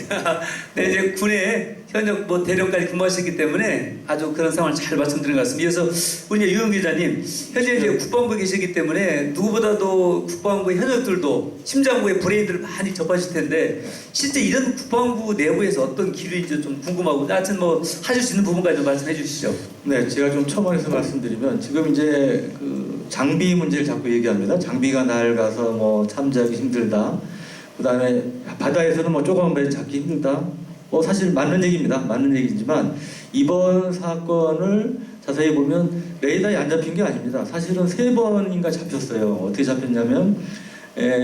네, 이제 군에 현역 뭐 대령까지 근무하셨기 때문에 아주 그런 상황을 잘 말씀드린 것 같습니다. 그래서 우리 유영 기자님, 현재 이제 국방부에 계시기 때문에 누구보다도 국방부 현역들도 심장부의 브레인들을 많이 접하실 텐데 실제 이런 국방부 내부에서 어떤 기류인지 좀 궁금하고 하여튼 뭐 하실 수 있는 부분까지 좀 말씀해 주시죠. 네, 제가 좀 첨언해서 말씀드리면 지금 이제 그 장비 문제를 자꾸 얘기합니다. 장비가 낡아서 뭐 참작이 힘들다. 그다음에 바다에서는 뭐 조그만 배 잡기 힘들다. 뭐 사실 맞는 얘기입니다. 맞는 얘기지만 이번 사건을 자세히 보면 레이더에 안 잡힌 게 아닙니다. 사실은 3번인가 잡혔어요. 어떻게 잡혔냐면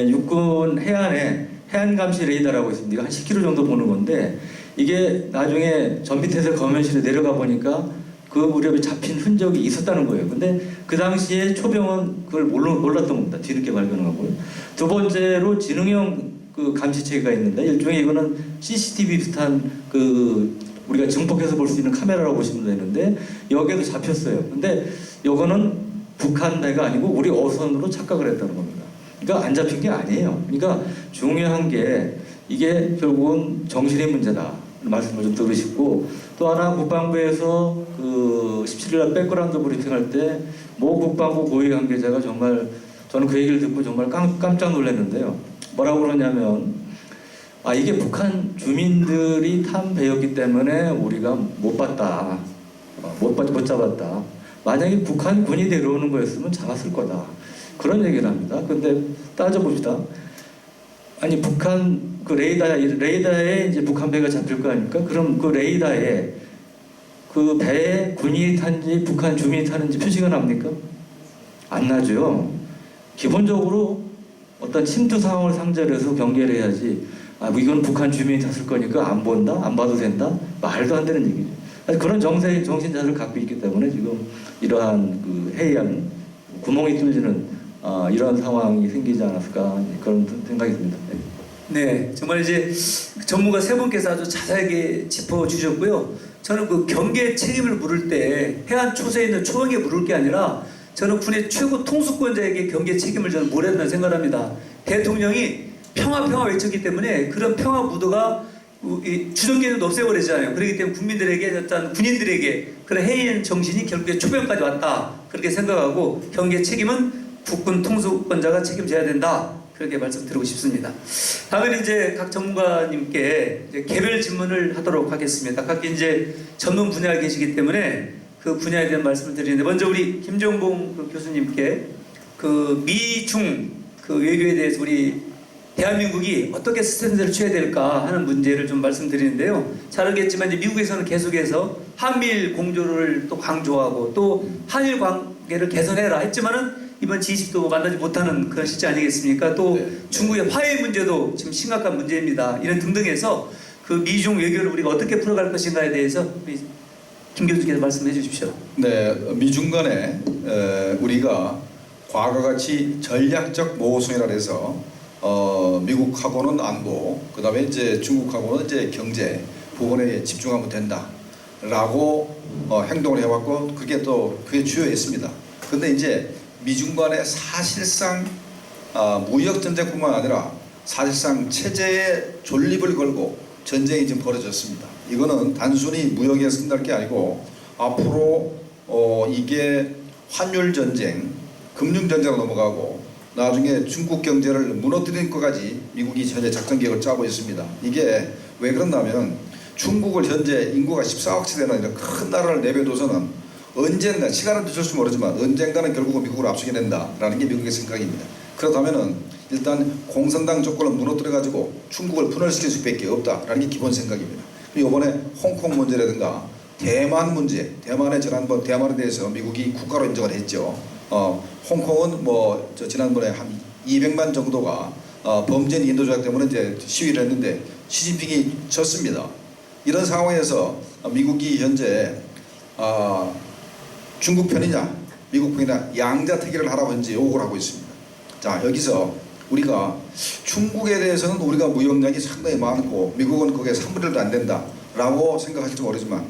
육군 해안에 해안 감시 레이더라고 있습니다. 이거 한 10km 정도 보는 건데 이게 나중에 전 밑에서 검연실에 내려가 보니까 그 무렵에 잡힌 흔적이 있었다는 거예요. 근데 그 당시에 초병은 그걸 몰랐던 겁니다. 뒤늦게 발견하고요. 두 번째로 지능형 그 감시체계가 있는데 일종의 이거는 CCTV 비슷한 그 우리가 증폭해서 볼 수 있는 카메라라고 보시면 되는데 여기에도 잡혔어요. 근데 이거는 북한 배가 아니고 우리 어선으로 착각을 했다는 겁니다. 그러니까 안 잡힌 게 아니에요. 그러니까 중요한 게 이게 결국은 정신의 문제다. 말씀을 좀 들으시고, 또 하나 국방부에서 그 17일 백그라운드 브리핑할 때 모 국방부 고위 관계자가 정말 저는 그 얘기를 듣고 정말 깜짝 놀랐는데요. 뭐라고 그러냐면 이게 북한 주민들이 탐배였기 때문에 우리가 못 봤다. 못 잡았다. 만약에 북한 군이 내려오는 거였으면 잡았을 거다. 그런 얘기를 합니다. 근데 따져봅시다. 아니 북한 그 레이더에 이제 북한 배가 잡힐 거 아닙니까? 그럼 그 레이더에 그 배에 군이 탄지 북한 주민이 타는지 표시가 납니까? 안 나죠. 기본적으로 어떤 침투 상황을 상정해서 경계를 해야지. 이건 북한 주민이 탔을 거니까 안 본다, 안 봐도 된다. 말도 안 되는 얘기죠. 그런 정신 자세를 갖고 있기 때문에 지금 이러한 그 해이한 구멍이 뚫리는 이러한 상황이 생기지 않았을까 그런 생각이 듭니다. 네, 정말 이제 전문가 세 분께서 아주 자세하게 짚어주셨고요. 저는 그 경계 책임을 물을 때 해안 초세에 있는 초원에 물을 게 아니라 저는 군의 최고 통수권자에게 경계 책임을 저는 물어야 된다고 생각합니다. 대통령이 평화 외쳤기 때문에 그런 평화 무도가 주전기는 없애버리잖아요. 그렇기 때문에 국민들에게 어떤 군인들에게 그런 해이한 정신이 결국에 초변까지 왔다. 그렇게 생각하고 경계 책임은 국군 통수권자가 책임져야 된다. 그렇게 말씀드리고 싶습니다. 다음에 이제 각 전문가님께 이제 개별 질문을 하도록 하겠습니다. 각기 이제 전문 분야에 계시기 때문에 그 분야에 대한 말씀을 드리는데 먼저 우리 김정봉 그 교수님께 그 미중 그 외교에 대해서 우리 대한민국이 어떻게 스탠스를 취해야 될까 하는 문제를 좀 말씀드리는데요. 잘 알겠지만 이제 미국에서는 계속해서 한미일 공조를 또 강조하고 또 한일 관계를 개선해라 했지만은 이번 G20도 만나지 못하는 그런 시지 아니겠습니까? 또 중국의 화해 문제도 지금 심각한 문제입니다. 이런 등등해서 그 미중 외교를 우리가 어떻게 풀어갈 것인가에 대해서 우리 김 교수께서 말씀해 주십시오. 네, 미중 간에 우리가 과거같이 전략적 모호성이라 해서 미국하고는 안보, 그다음에 이제 중국하고는 이제 경제 부분에 집중하면 된다라고 행동을 해왔고 그게 주요했습니다. 근데 이제 미중 간에 사실상 무역 전쟁뿐만 아니라 사실상 체제에 존립을 걸고 전쟁이 지금 벌어졌습니다. 이거는 단순히 무역에서 끝날 게 아니고 앞으로 이게 환율 전쟁, 금융 전쟁으로 넘어가고 나중에 중국 경제를 무너뜨리는 것까지 미국이 현재 작전 계획을 짜고 있습니다. 이게 왜 그런다면 중국을 현재 인구가 14억치 되는 이런 큰 나라를 내버려둬서는 언젠가 시간은 늦을지 모르지만 언젠가는 결국은 미국을 앞서게 된다라는 게 미국의 생각입니다. 그렇다면은 일단 공산당 조건을 무너뜨려 가지고 중국을 분열시킬 수밖에 없다라는 게 기본 생각입니다. 이번에 홍콩 문제라든가 대만 문제, 대만의 지난번 대만에 대해서 미국이 국가로 인정을 했죠. 홍콩은 지난번에 한 200만 정도가 범죄인 인도 조약 때문에 이제 시위를 했는데 시진핑이 졌습니다. 이런 상황에서 미국이 현재 중국 편이냐 미국 편이냐 양자택일을 하라고 현재 요구를 하고 있습니다. 자, 여기서 우리가 중국에 대해서는 우리가 무역량이 상당히 많고 미국은 그게 3분의 1도 안 된다라고 생각하실지 모르지만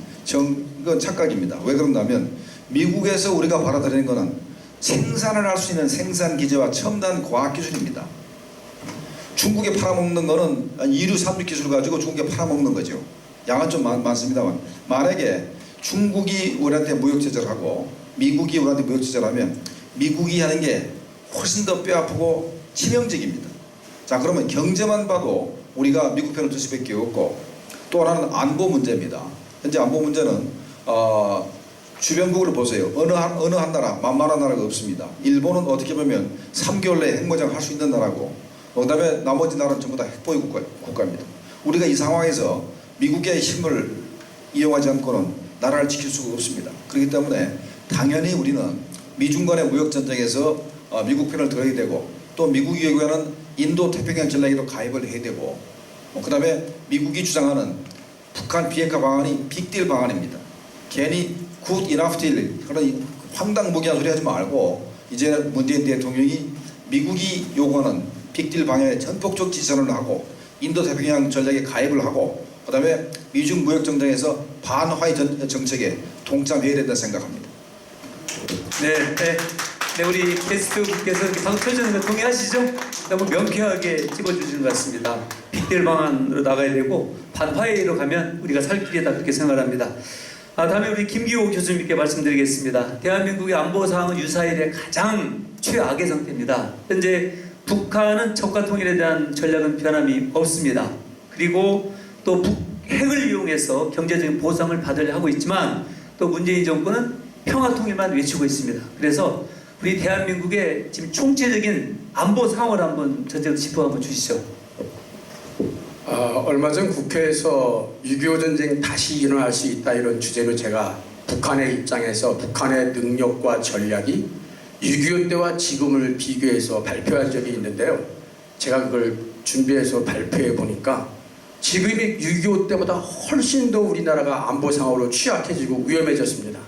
이건 착각입니다. 왜 그런다면 미국에서 우리가 받아들이는 것은 생산을 할 수 있는 생산 기제와 첨단 과학 기술입니다. 중국에 팔아먹는 거는 2류, 3류 기술을 가지고 중국에 팔아먹는 거죠. 양은 좀 많습니다만 만약에 중국이 우리한테 무역 제재를 하고 미국이 우리한테 무역 제재를 하면 미국이 하는 게 훨씬 더 뼈아프고 치명적입니다. 자, 그러면 경제만 봐도 우리가 미국 편을 들 수밖에 없고 또 하나는 안보 문제입니다. 현재 안보 문제는 주변국을 보세요. 어느 한 나라 만만한 나라가 없습니다. 일본은 어떻게 보면 3개월 내에 핵무장 할 수 있는 나라고 그다음에 나머지 나라는 전부 다 핵보유 국가입니다. 우리가 이 상황에서 미국의 힘을 이용하지 않고는 나라를 지킬 수가 없습니다. 그렇기 때문에 당연히 우리는 미중 간의 무역 전쟁에서 미국 편을 들어야 되고 또 미국이 요구하는 인도 태평양 전략에도 가입을 해야 되고 그 다음에 미국이 주장하는 북한 비핵화 방안이 빅딜 방안입니다. 괜히 굿 이너프 딜 그런 황당무계한 소리 하지 말고 이제 문재인 대통령이 미국이 요구하는 빅딜 방향에 전폭적 지선을 하고 인도 태평양 전략에 가입을 하고 그 다음에 미중 무역 전쟁에서 반화의 정책에 동참해야 된다 생각합니다. 네. 네, 우리 게스트분께서 이렇게 방송 켜주는 거 동의하시죠? 너무 명쾌하게 찝어주시는 것 같습니다. 빅딜 방안으로 나가야 되고 반화해로 가면 우리가 살 길이다 그렇게 생각을 합니다. 다음에 우리 김기호 교수님께 말씀드리겠습니다. 대한민국의 안보 상황은 유사일의 가장 최악의 상태입니다. 현재 북한은 적과 통일에 대한 전략은 변함이 없습니다. 그리고 또 핵을 이용해서 경제적인 보상을 받으려 하고 있지만 또 문재인 정권은 평화 통일만 외치고 있습니다. 그래서 우리 대한민국의 지금 총체적인 안보 상황을 한번 전체적으로 짚어 한번 주시죠. 얼마 전 국회에서 6.25 전쟁 다시 일어날 수 있다 이런 주제로 제가 북한의 입장에서 북한의 능력과 전략이 6.25 때와 지금을 비교해서 발표한 적이 있는데요. 제가 그걸 준비해서 발표해 보니까 지금이 6.25 때보다 훨씬 더 우리나라가 안보 상황으로 취약해지고 위험해졌습니다.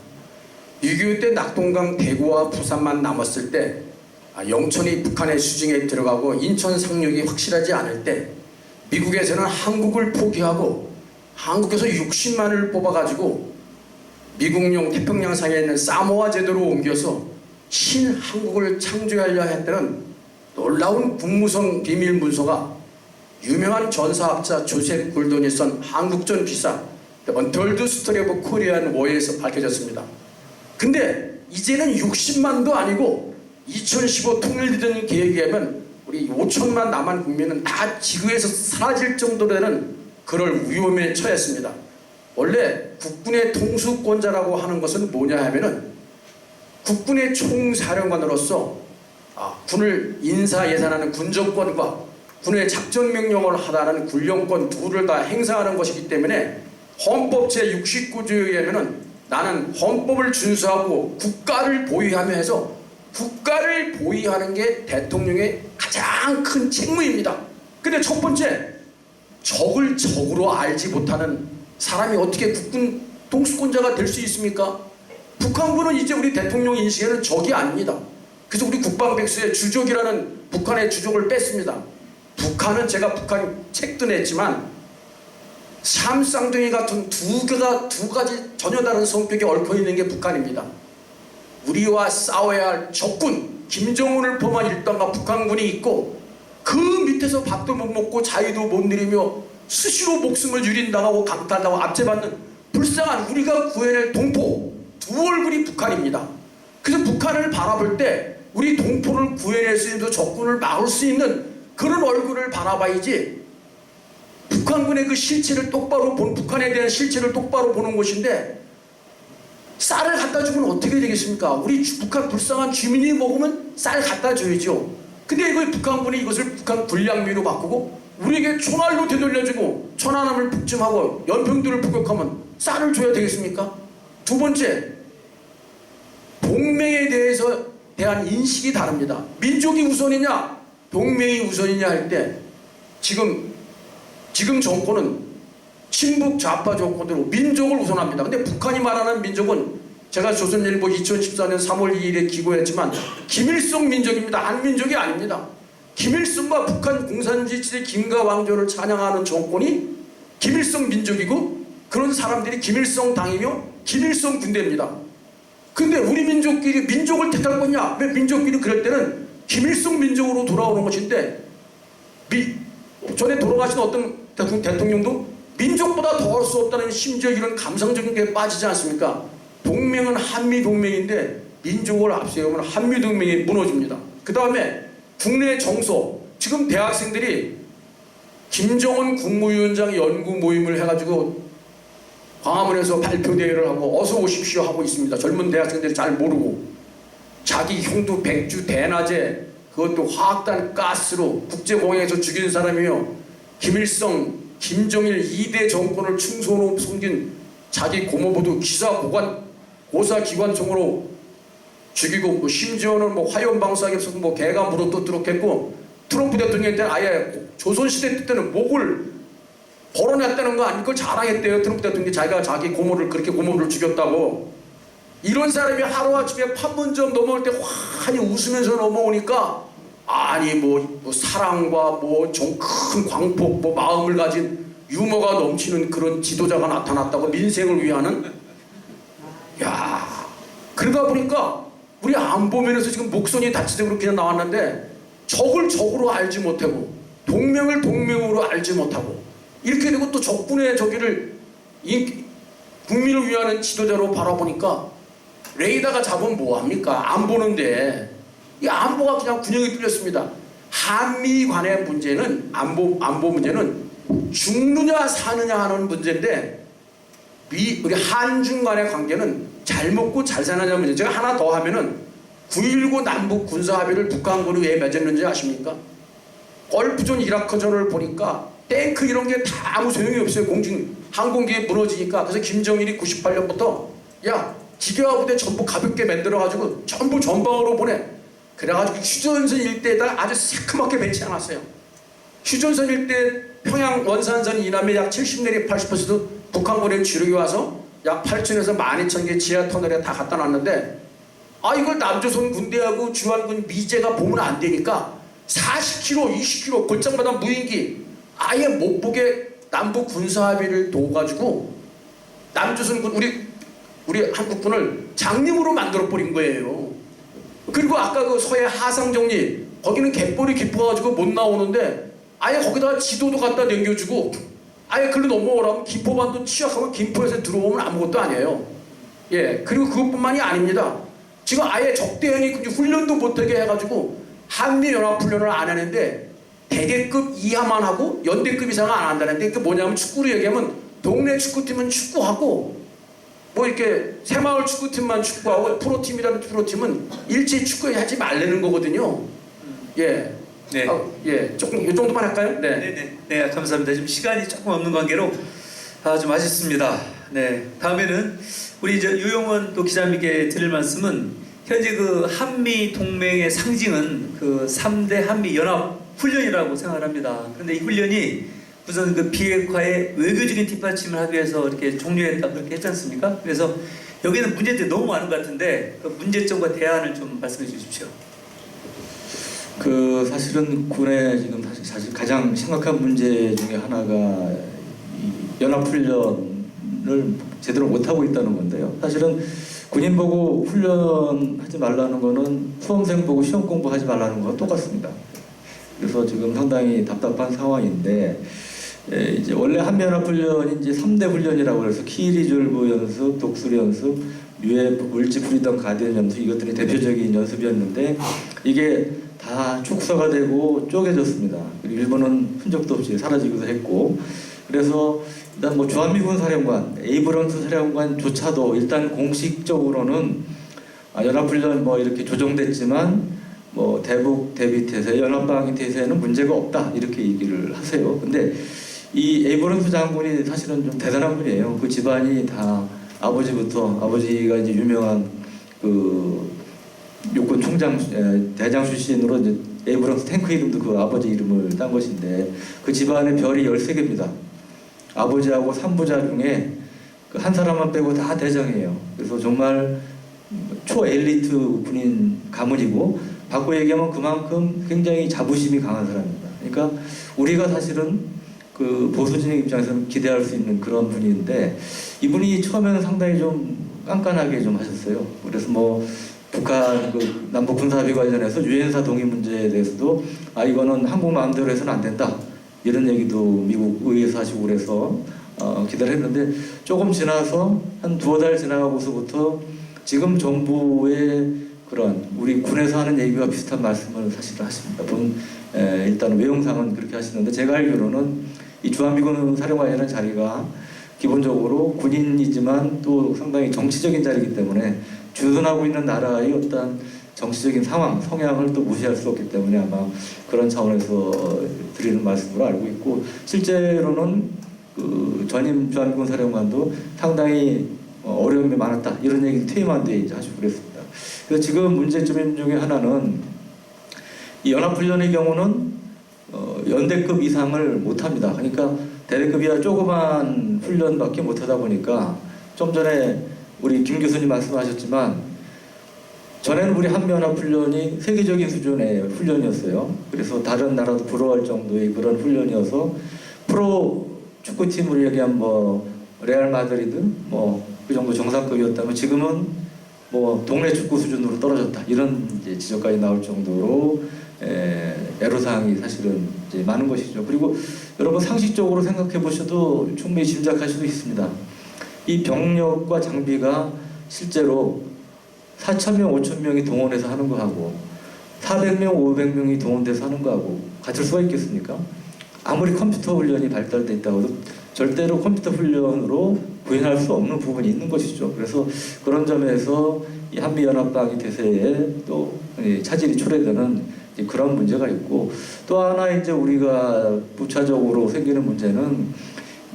6.25 때 낙동강 대구와 부산만 남았을 때 영천이 북한의 수중에 들어가고 인천 상륙이 확실하지 않을 때 미국에서는 한국을 포기하고 한국에서 60만을 뽑아가지고 미국령 태평양상에 있는 사모아 제도로 옮겨서 신한국을 창조하려 했다는 놀라운 국무성 비밀 문서가 유명한 전사학자 조셉 굴돈이 쓴 한국전 기사 언톨드 스토리 오브 코리안 워에서 밝혀졌습니다. 근데 이제는 60만도 아니고 2015 통일되는 계획에 하면 우리 5천만 남한 국민은 다 지구에서 사라질 정도로 되는 그럴 위험에 처했습니다. 원래 국군의 통수권자라고 하는 것은 뭐냐 하면은 국군의 총사령관으로서 군을 인사 예산하는 군정권과 군의 작전 명령을 하다는 군령권 둘을 다 행사하는 것이기 때문에 헌법 제69조에 의하면은 나는 헌법을 준수하고 국가를 보위하며 해서 국가를 보위하는 게 대통령의 가장 큰 책무입니다. 근데 첫 번째, 적을 적으로 알지 못하는 사람이 어떻게 국군 통수권자가 될 수 있습니까? 북한군은 이제 우리 대통령 인식에는 적이 아닙니다. 그래서 우리 국방백서에 주적이라는 북한의 주적을 뺐습니다. 북한은 제가 북한 책도 냈지만 샴쌍둥이 같은 두 가지 전혀 다른 성격이 얽혀 있는 게 북한입니다. 우리와 싸워야 할 적군 김정은을 포함한 일당과 북한군이 있고 그 밑에서 밥도 못 먹고 자유도 못 누리며 수시로 목숨을 유린당하고 강탈당하고 압제받는 불쌍한 우리가 구해낼 동포 두 얼굴이 북한입니다. 그래서 북한을 바라볼 때 우리 동포를 구해낼 수 있는 적군을 막을 수 있는 그런 얼굴을 바라봐야지 북한군의 그 실체를 똑바로 본 북한에 대한 실체를 똑바로 보는 것인데 쌀을 갖다 주면 어떻게 되겠습니까? 우리 북한 불쌍한 주민이 먹으면 쌀 갖다 줘야죠. 근데 이거 북한군이 이것을 북한 불량미로 바꾸고 우리에게 총알로 되돌려주고 천안함을 북침하고 연평도를 폭격하면 쌀을 줘야 되겠습니까? 두 번째, 동맹에 대한 인식이 다릅니다. 민족이 우선이냐 동맹이 우선이냐 할 때 지금 정권은 친북 좌파 정권으로 민족을 우선합니다. 근데 북한이 말하는 민족은 제가 조선일보 2014년 3월 2일에 기고했지만 김일성 민족입니다. 한민족이 아닙니다. 김일성과 북한 공산주의 김가왕조를 찬양하는 정권이 김일성 민족이고 그런 사람들이 김일성 당이며 김일성 군대입니다. 근데 우리 민족끼리 민족을 택할 거냐? 왜 민족끼리 그럴 때는 김일성 민족으로 돌아오는 것인데 전에 돌아가신 어떤 대통령도 민족보다 더할 수 없다는 심지어 이런 감상적인 게 빠지지 않습니까? 동맹은 한미동맹인데 민족을 앞세우면 한미동맹이 무너집니다. 그 다음에 국내 정서, 지금 대학생들이 김정은 국무위원장 연구 모임을 해가지고 광화문에서 발표대회를 하고 어서 오십시오 하고 있습니다. 젊은 대학생들이 잘 모르고 자기 형도 백주 대낮에 그것도 화학단 가스로 국제공항에서 죽인 사람이며 김일성, 김정일 2대 정권을 충성으로 섬긴 자기 고모부도 고사기관총으로 죽이고 뭐 심지어는 뭐 화염방사기에서 뭐 개가 물어뜯도록 했고 트럼프 대통령 때는 아예 조선시대 때는 목을 벌어냈다는 거 아니고 그걸 자랑했대요. 트럼프 대통령이 자기가 자기 고모를 죽였다고. 이런 사람이 하루아침에 판문점 넘어올 때 환히 웃으면서 넘어오니까 아니 뭐 사랑과 뭐 좀 큰 광폭 뭐 마음을 가진 유머가 넘치는 그런 지도자가 나타났다고 민생을 위하는. 야, 그러다 보니까 우리 안보면에서 지금 목선이 다치도록 그냥 나왔는데 적을 적으로 알지 못하고 동맹을 동맹으로 알지 못하고 이렇게 되고 또 적군의 저기를 국민을 위하는 지도자로 바라보니까 레이더가 잡으면 뭐합니까? 안 보는데 이 안보가 그냥 균형이 뚫렸습니다. 한미 간의 문제는 안보 문제는 죽느냐 사느냐 하는 문제인데 우리 한중 간의 관계는 잘 먹고 잘 사느냐 문제. 제가 하나 더 하면은 9.19 남북 군사합의를 북한군이 왜 맺었는지 아십니까? 걸프전 이라크전을 보니까 탱크 이런 게 다 아무 소용이 없어요. 항공기에 무너지니까. 그래서 김정일이 98년부터 야 기계화 부대 전부 가볍게 만들어가지고 전부 전방으로 보내. 그래가지고 휴전선 일대에다 아주 새카맣게 배치해놨어요. 휴전선 일대 평양 원산선 이남에 약 70내리 80% 북한군의 주력이 와서 약 8,000에서 12,000개 지하 터널에 다 갖다 놨는데 이걸 남조선 군대하고 주한군 미제가 보면 안 되니까 40km, 20km 골짜기마다 무인기 아예 못 보게 남북 군사합의를 둬가지고 남조선군 우리 한국군을 장님으로 만들어 버린 거예요. 그리고 아까 그 서해 하상정리 거기는 갯벌이 깊어가지고 못 나오는데 아예 거기다가 지도도 갖다 남겨주고 아예 글로 넘어오라면 김포반도 취약하면 김포에서 들어오면 아무것도 아니에요. 예, 그리고 그것뿐만이 아닙니다. 지금 아예 적대행이 훈련도 못하게 해가지고 한미연합훈련을 안 하는데 대대급 이하만 하고 연대급 이상은 안 한다는데 그 뭐냐면 축구로 얘기하면 동네 축구팀은 축구하고 뭐 이렇게 새마을 축구팀만 축구하고 프로팀이라는 프로팀은 일제히 축구하지 말라는 거거든요. 예. 네. 예. 조금 이 정도만 할까요? 네. 네, 감사합니다. 지금 시간이 조금 없는 관계로 좀 아쉽습니다. 네, 다음에는 우리 이제 유용원 또 기자님께 드릴 말씀은 현재 그 한미 동맹의 상징은 그 3대 한미 연합 훈련이라고 생각합니다. 그런데 이 훈련이 우선 그 비핵화의 외교적인 뒷받침을 하기 위해서 이렇게 종료했다 그렇게 했지 않습니까? 그래서 여기는 문제들이 너무 많은 것 같은데 그 문제점과 대안을 좀 말씀해 주십시오. 그 사실은 군의 지금 사실 가장 심각한 문제 중에 하나가 이 연합훈련을 제대로 못하고 있다는 건데요. 사실은 군인 보고 훈련하지 말라는 거는 수험생 보고 시험 공부하지 말라는 거와 똑같습니다. 그래서 지금 상당히 답답한 상황인데 이제 원래 한미연합훈련이 이제 3대 훈련이라고 해서 키리졸브 연습, 독수리 연습, UF 물지 프리덤 가디언 연습 이것들이 대표적인 연습이었는데 이게 다 축소가 되고 쪼개졌습니다. 그리고 일본은 흔적도 없이 사라지기도 했고 그래서 일단 뭐 주한미군 사령관, 에이브런스 사령관조차도 일단 공식적으로는 연합훈련 뭐 이렇게 조정됐지만 뭐 대북 대비태세, 연합방위 태세에는 문제가 없다 이렇게 얘기를 하세요. 근데 이 에이브런스 장군이 사실은 좀 대단한 분이에요. 그 집안이 다 아버지가 이제 유명한 그 육군 총장 대장 출신으로 이제 에이브런스 탱크 이름도 그 아버지 이름을 딴 것인데 그 집안의 별이 13개입니다. 아버지하고 3부자 중에 그 한 사람만 빼고 다 대장이에요. 그래서 정말 초엘리트 군인 가문이고 바꿔 얘기하면 그만큼 굉장히 자부심이 강한 사람입니다. 그러니까 우리가 사실은 그 보수진의 입장에서는 기대할 수 있는 그런 분인데 이분이 처음에는 상당히 좀 깐깐하게 좀 하셨어요. 그래서 뭐 북한 그 남북 군사합의 관련해서 유엔사 동의 문제에 대해서도 이거는 한국 마음대로 해서는 안 된다 이런 얘기도 미국 의회에서 하시고 그래서 기대를 했는데 조금 지나서 한 2달 지나가고서부터 지금 정부의 그런 우리 군에서 하는 얘기와 비슷한 말씀을 사실 하십니다. 일단 외형상은 그렇게 하시는데 제가 알기로는 이 주한미군 사령관이라는 자리가 기본적으로 군인이지만 또 상당히 정치적인 자리이기 때문에 주둔하고 있는 나라의 어떤 정치적인 상황, 성향을 또 무시할 수 없기 때문에 아마 그런 차원에서 드리는 말씀으로 알고 있고 실제로는 그 전임 주한미군 사령관도 상당히 어려움이 많았다 이런 얘기 퇴임한 뒤에 이제 하시고 그랬습니다. 그래서 지금 문제점 중에 하나는 이 연합훈련의 경우는 연대급 이상을 못합니다. 그러니까 대대급이야 조그만 훈련밖에 못하다 보니까 좀 전에 우리 김 교수님 말씀하셨지만 전에는 우리 한미연합훈련이 세계적인 수준의 훈련이었어요. 그래서 다른 나라도 부러워할 정도의 그런 훈련이어서 프로 축구팀으로 얘기하면 뭐 레알 마드리드 뭐 그 정도 정상급이었다면 지금은 뭐 동네 축구 수준으로 떨어졌다 이런 이제 지적까지 나올 정도로 애로사항이 사실은 이제 많은 것이죠. 그리고 여러분 상식적으로 생각해 보셔도 충분히 짐작할 수도 있습니다. 이 병력과 장비가 실제로 4,000명, 5,000명이 동원해서 하는 거하고 400명, 500명이 동원돼서 하는 거하고 같을 수가 있겠습니까? 아무리 컴퓨터 훈련이 발달돼 있다고 해도 절대로 컴퓨터 훈련으로 구현할 수 없는 부분이 있는 것이죠. 그래서 그런 점에서 이 한미연합방위 태세에 또 차질이 초래되는 그런 문제가 있고, 또 하나 이제 우리가 부차적으로 생기는 문제는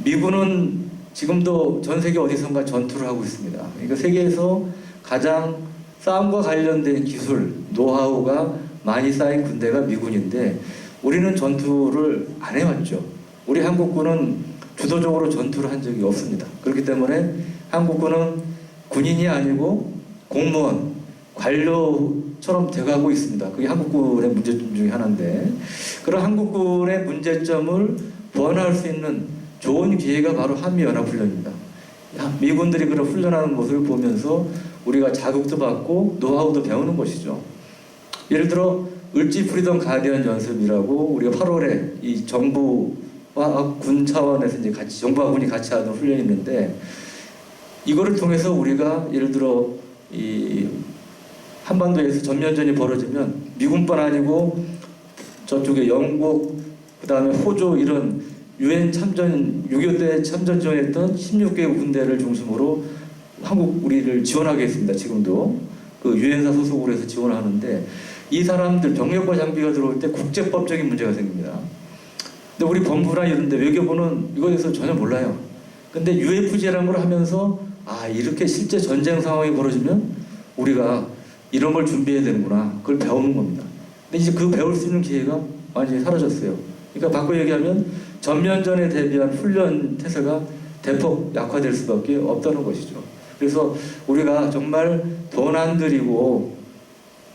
미군은 지금도 전 세계 어디선가 전투를 하고 있습니다. 그러니까 세계에서 가장 싸움과 관련된 기술, 노하우가 많이 쌓인 군대가 미군인데 우리는 전투를 안 해왔죠. 우리 한국군은 주도적으로 전투를 한 적이 없습니다. 그렇기 때문에 한국군은 군인이 아니고 공무원, 관료처럼 돼가고 있습니다. 그게 한국군의 문제점 중에 하나인데, 그런 한국군의 문제점을 보완할 수 있는 좋은 기회가 바로 한미연합훈련입니다. 미군들이 그런 훈련하는 모습을 보면서 우리가 자극도 받고 노하우도 배우는 것이죠. 예를 들어 을지 프리덤 가디언 연습이라고 우리가 8월에 이 정부와 군 차원에서 이제 같이 정부와 군이 같이 하는 훈련이 있는데, 이거를 통해서 우리가 예를 들어 이 한반도에서 전면전이 벌어지면 미군뿐 아니고 저쪽에 영국, 그 다음에 호주 이런 유엔 참전 6.25 때 참전 지원했던 16개국 군대를 중심으로 우리를 지원하겠습니다. 지금도 그 유엔사 소속으로 해서 지원하는데, 이 사람들 병력과 장비가 들어올 때 국제법적인 문제가 생깁니다. 근데 우리 법무부나 이런데 외교부는 이거에 대해서 전혀 몰라요. 근데 UFG라는 걸 하면서 이렇게 실제 전쟁 상황이 벌어지면 우리가 이런 걸 준비해야 되는구나, 그걸 배우는 겁니다. 근데 이제 그 배울 수 있는 기회가 완전히 사라졌어요. 그러니까 바꿔 얘기하면 전면전에 대비한 훈련 태세가 대폭 약화될 수밖에 없다는 것이죠. 그래서 우리가 정말 돈 안 들이고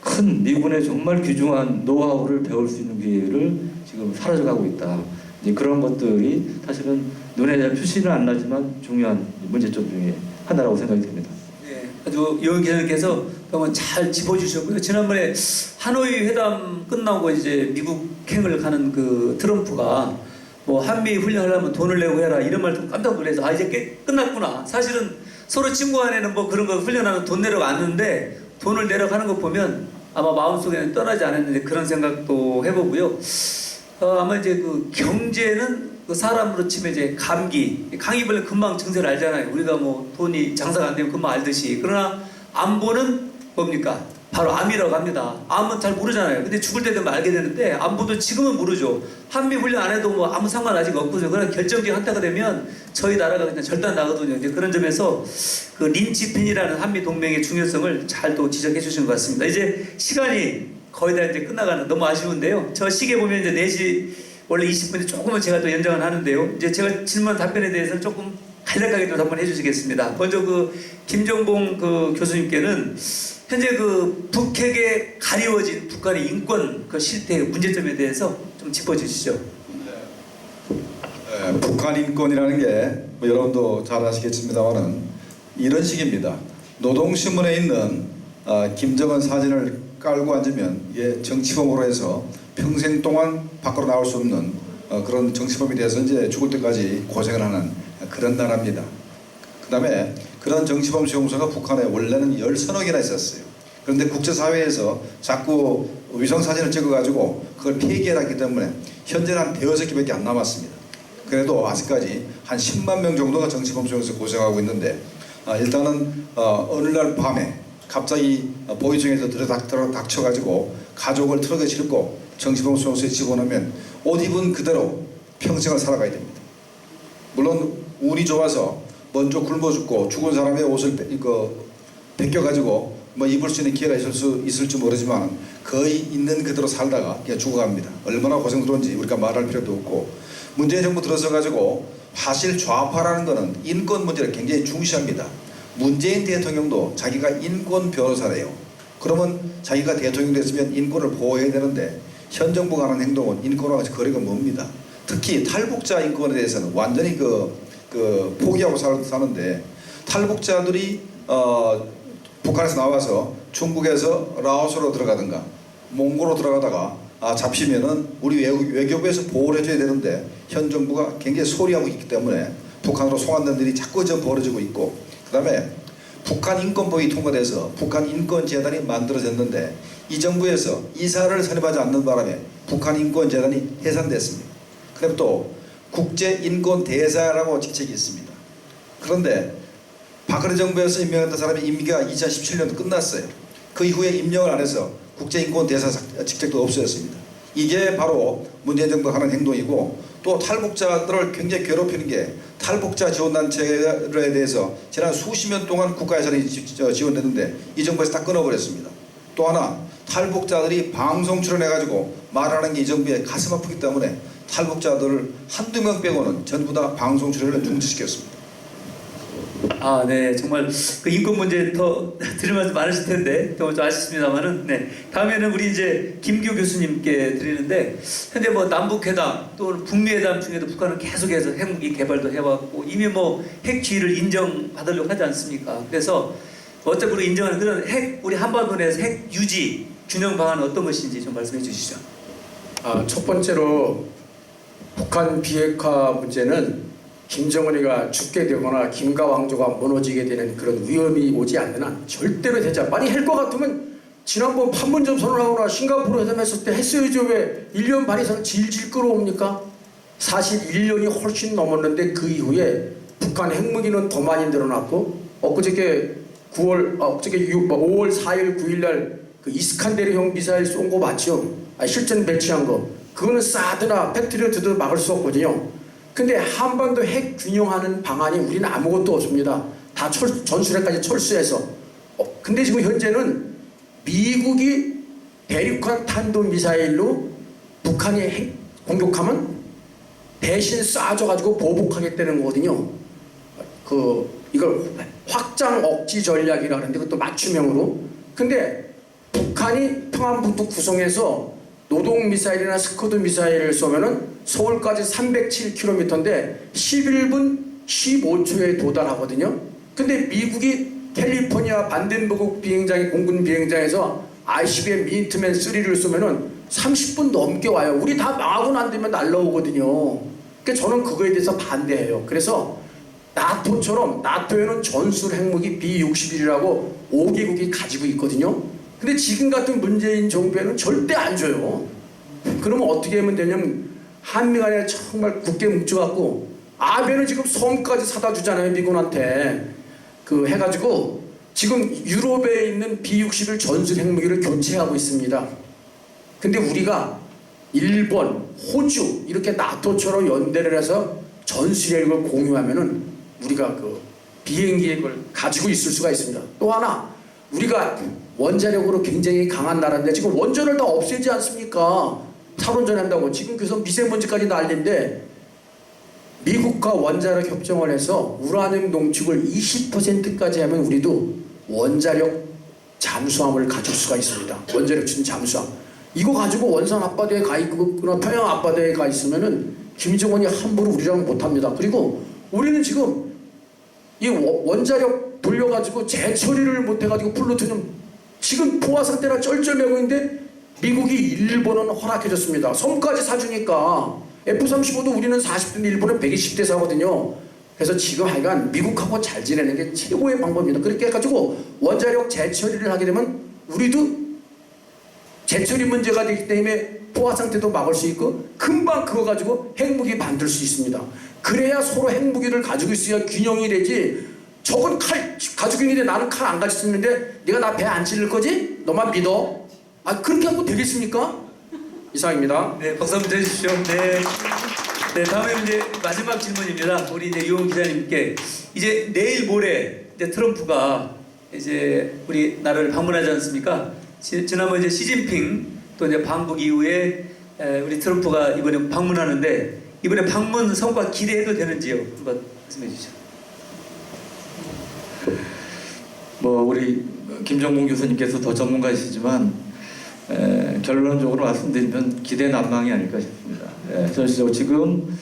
큰 미군의 정말 귀중한 노하우를 배울 수 있는 기회를 지금 사라져가고 있다. 이제 그런 것들이 사실은 눈에 표시는 안 나지만 중요한 문제점 중에 하나라고 생각이 됩니다. 네, 아주 여 기자님께서 그러면 잘 짚어주셨고요. 지난번에 하노이 회담 끝나고 이제 미국행을 가는 그 트럼프가 뭐 한미 훈련하려면 돈을 내고 해라 이런 말 좀 깜짝 놀라서 이제 끝났구나. 사실은 서로 친구 간에는 뭐 그런 거 훈련하면 돈 내라고 왔는데 돈을 내라고 하는 거 보면 아마 마음속에는 떠나지 않았는데 그런 생각도 해보고요. 아마 이제 그 경제는 그 사람으로 치면 이제 감기벌레 금방 증세를 알잖아요. 우리가 뭐 돈이 장사가 안 되면 금방 알듯이. 그러나 안보는 뭡니까? 바로 암이라고 합니다. 암은 잘 모르잖아요. 근데 죽을 때 되면 알게 되는데 안보도 지금은 모르죠. 한미 훈련 안 해도 뭐 아무 상관 아직 없거든요. 그러나 결정적인 한타가 되면 저희 나라가 그냥 절단 나거든요. 이제 그런 점에서 그 린치핀이라는 한미 동맹의 중요성을 잘 또 지적해 주신 것 같습니다. 이제 시간이 거의 다 이제 끝나가는, 너무 아쉬운데요. 저 시계 보면 이제 4시 원래 20분에 조금은 제가 또 연장을 하는데요. 이제 제가 질문 답변에 대해서는 조금 간략하게 좀 답변해 주시겠습니다. 먼저 그 김정봉 그 교수님께는 현재 그 북핵에 가리워진 북한의 인권 그 실태 문제점에 대해서 좀 짚어주시죠. 북한 인권이라는 게 뭐 여러분도 잘 아시겠습니다만은 이런 식입니다. 노동신문에 있는 김정은 사진을 깔고 앉으면 이게 정치범으로 해서 평생 동안 밖으로 나올 수 없는 그런 정치범이 돼서 이제 죽을 때까지 고생을 하는 그런 나라입니다. 그 다음에 그런 정치범 수용소가 북한에 원래는 10서너 개나 있었어요. 그런데 국제사회에서 자꾸 위성사진을 찍어가지고 그걸 폐기해라 했기 때문에 현재는 한 5개밖에 안 남았습니다. 그래도 아직까지 한 10만 명 정도가 정치범 수용소에서 고생하고 있는데, 일단은 어느 날 밤에 갑자기 보이중에서 들어닥쳐가지고 가족을 트럭에 싣고 정치범 수용소에 집어넣으면 옷 입은 그대로 평생을 살아가야 됩니다. 물론 운이 좋아서 먼저 굶어 죽고 죽은 사람의 옷을 벗겨가지고 뭐 입을 수 있는 기회가 있을지 모르지만 거의 있는 그대로 살다가 그냥 죽어갑니다. 얼마나 고생스러운지 우리가 말할 필요도 없고, 문재인 정부 들어서가지고 사실 좌파라는 거는 인권 문제를 굉장히 중시합니다. 문재인 대통령도 자기가 인권 변호사래요. 그러면 자기가 대통령 됐으면 인권을 보호해야 되는데 현 정부가 하는 행동은 인권과 거리가 멉니다. 특히 탈북자 인권에 대해서는 완전히 포기하고 사는데, 탈북자들이 북한에서 나와서 중국에서 라오스로 들어가든가 몽골로 들어가다가 잡히면은 우리 외교부에서 보호를 해줘야 되는데 현 정부가 굉장히 소리하고 있기 때문에 북한으로 송환된 일이 자꾸 좀 벌어지고 있고, 그 다음에 북한 인권법이 통과돼서 북한 인권재단이 만들어졌는데 이 정부에서 이사를 선임하지 않는 바람에 북한 인권재단이 해산됐습니다. 그다음에 또 국제인권대사라고 직책이 있습니다. 그런데 박근혜 정부에서 임명했던 사람의 임기가 2017년도 끝났어요. 그 이후에 임명을 안 해서 국제인권대사 직책도 없어졌습니다. 이게 바로 문재인 정부가 하는 행동이고, 또 탈북자들을 굉장히 괴롭히는 게 탈북자 지원단체에 대해서 지난 수십 년 동안 국가예산이 지원됐는데 이 정부에서 다 끊어버렸습니다. 또 하나, 탈북자들이 방송 출연해가지고 말하는 게 이 정부의 가슴 아프기 때문에 탈북자들을 한두 명 빼고는 전부 다 방송 출연을 중지시켰습니다. 네, 정말 그 인권 문제 더 들을 말씀 많으실 텐데 좀 아쉽습니다만은, 네, 다음에는 우리 이제 김규 교수님께 드리는데, 현재 뭐 남북회담 또는 북미회담 중에도 북한은 계속해서 핵무기 개발도 해왔고 이미 뭐 핵 지위를 인정받으려고 하지 않습니까? 그래서 어차피 인정하는 그런 핵, 우리 한반도 내에서 핵 유지 균형 방안은 어떤 것인지 좀 말씀해 주시죠. 첫 번째로 북한 비핵화 문제는 김정은이가 죽게 되거나 김가 왕조가 무너지게 되는 그런 위험이 오지 않는 한 절대로 되지 않아. 만약 할 것 같으면 지난번 판문점 선언하거나 싱가포르 회담했을 때 했어야죠. 왜 1년 반 이상 질질 끌어옵니까? 사실 1년이 훨씬 넘었는데 그 이후에 북한 핵무기는 더 많이 늘어났고, 엊그저께 5월 4일 9일 날 그 이스칸데르형 미사일 쏜 거 맞죠? 실전 배치한 거. 그거는 사드나 패트리어트도 막을 수 없거든요. 근데 한반도 핵 균형하는 방안이 우리는 아무것도 없습니다. 다 전술핵까지 철수해서. 근데 지금 현재는 미국이 대륙간 탄도미사일로 북한이 핵 공격하면 대신 쏴줘가지고 보복하겠다는 거거든요. 이걸 확장 억지 전략이라 하는데 그것도 맞춤형으로. 근데 북한이 평안북도 구성해서 노동미사일이나 스커드 미사일을 쏘면은 서울까지 307km인데 11분 15초에 도달하거든요. 근데 미국이 캘리포니아 반덴버그 비행장의 공군 비행장에서 ICBM 미니트맨 3를 쏘면은 30분 넘게 와요. 우리 다 망하고 난 다음에 날라오거든요. 그러니까 저는 그거에 대해서 반대해요. 그래서 나토처럼, 나토에는 전술 핵무기 B-61이라고 5개국이 가지고 있거든요. 근데 지금 같은 문재인 정부에는 절대 안 줘요. 그러면 어떻게 하면 되냐면 한미 간에 정말 굳게 뭉쳐갖고, 아베는 지금 섬까지 사다 주잖아요, 미군한테. 해가지고 지금 유럽에 있는 B-61 전술 핵무기를 교체하고 있습니다. 근데 우리가 일본, 호주 이렇게 나토처럼 연대를 해서 전술핵을 공유하면은 우리가 비행기획을 가지고 있을 수가 있습니다. 또 하나, 우리가 원자력으로 굉장히 강한 나라인데 지금 원전을 다 없애지 않습니까? 탈원전한다고. 지금 그래서 미세먼지까지 난리인데 미국과 원자력 협정을 해서 우라늄 농축을 20%까지 하면 우리도 원자력 잠수함을 가질 수가 있습니다. 원자력 추진 잠수함. 이거 가지고 원산 앞바다에 가 있거나 평양 앞바다에 가 있으면은 김정은이 함부로 우리랑 못합니다. 그리고 우리는 지금 이 원자력 돌려가지고 재처리를 못해가지고 플루토늄 지금 포화 상태라 쩔쩔매고 있는데 미국이 일본은 허락해줬습니다. 섬까지 사주니까. F-35도 우리는 40대인데 일본은 120대 사거든요. 그래서 지금 하여간 미국하고 잘 지내는 게 최고의 방법입니다. 그렇게 해가지고 원자력 재처리를 하게 되면 우리도 재처리 문제가 되기 때문에 포화 상태도 막을 수 있고 금방 그거 가지고 핵무기 만들 수 있습니다. 그래야 서로 핵무기를 가지고 있어야 균형이 되지. 저건 칼 가지고 있는데 나는 칼 안 가지고 있는데 네가 나 배 안 찔릴 거지? 너만 믿어. 그렇게 하고 되겠습니까? 이상입니다. 네, 박수 한번 해주십시오. 네. 네, 다음에 이제 마지막 질문입니다. 우리 이제 유홍 기자님께, 이제 내일 모레 이제 트럼프가 이제 우리 나라를 방문하지 않습니까? 지난번 이제 시진핑 또 이제 방북 이후에 우리 트럼프가 이번에 방문하는데, 이번에 방문 성과 기대해도 되는지요? 한번 말씀해 주시죠. 우리 김정문 교수님께서 더 전문가이시지만 결론적으로 말씀드리면 기대 난망이 아닐까 싶습니다. 저는 지금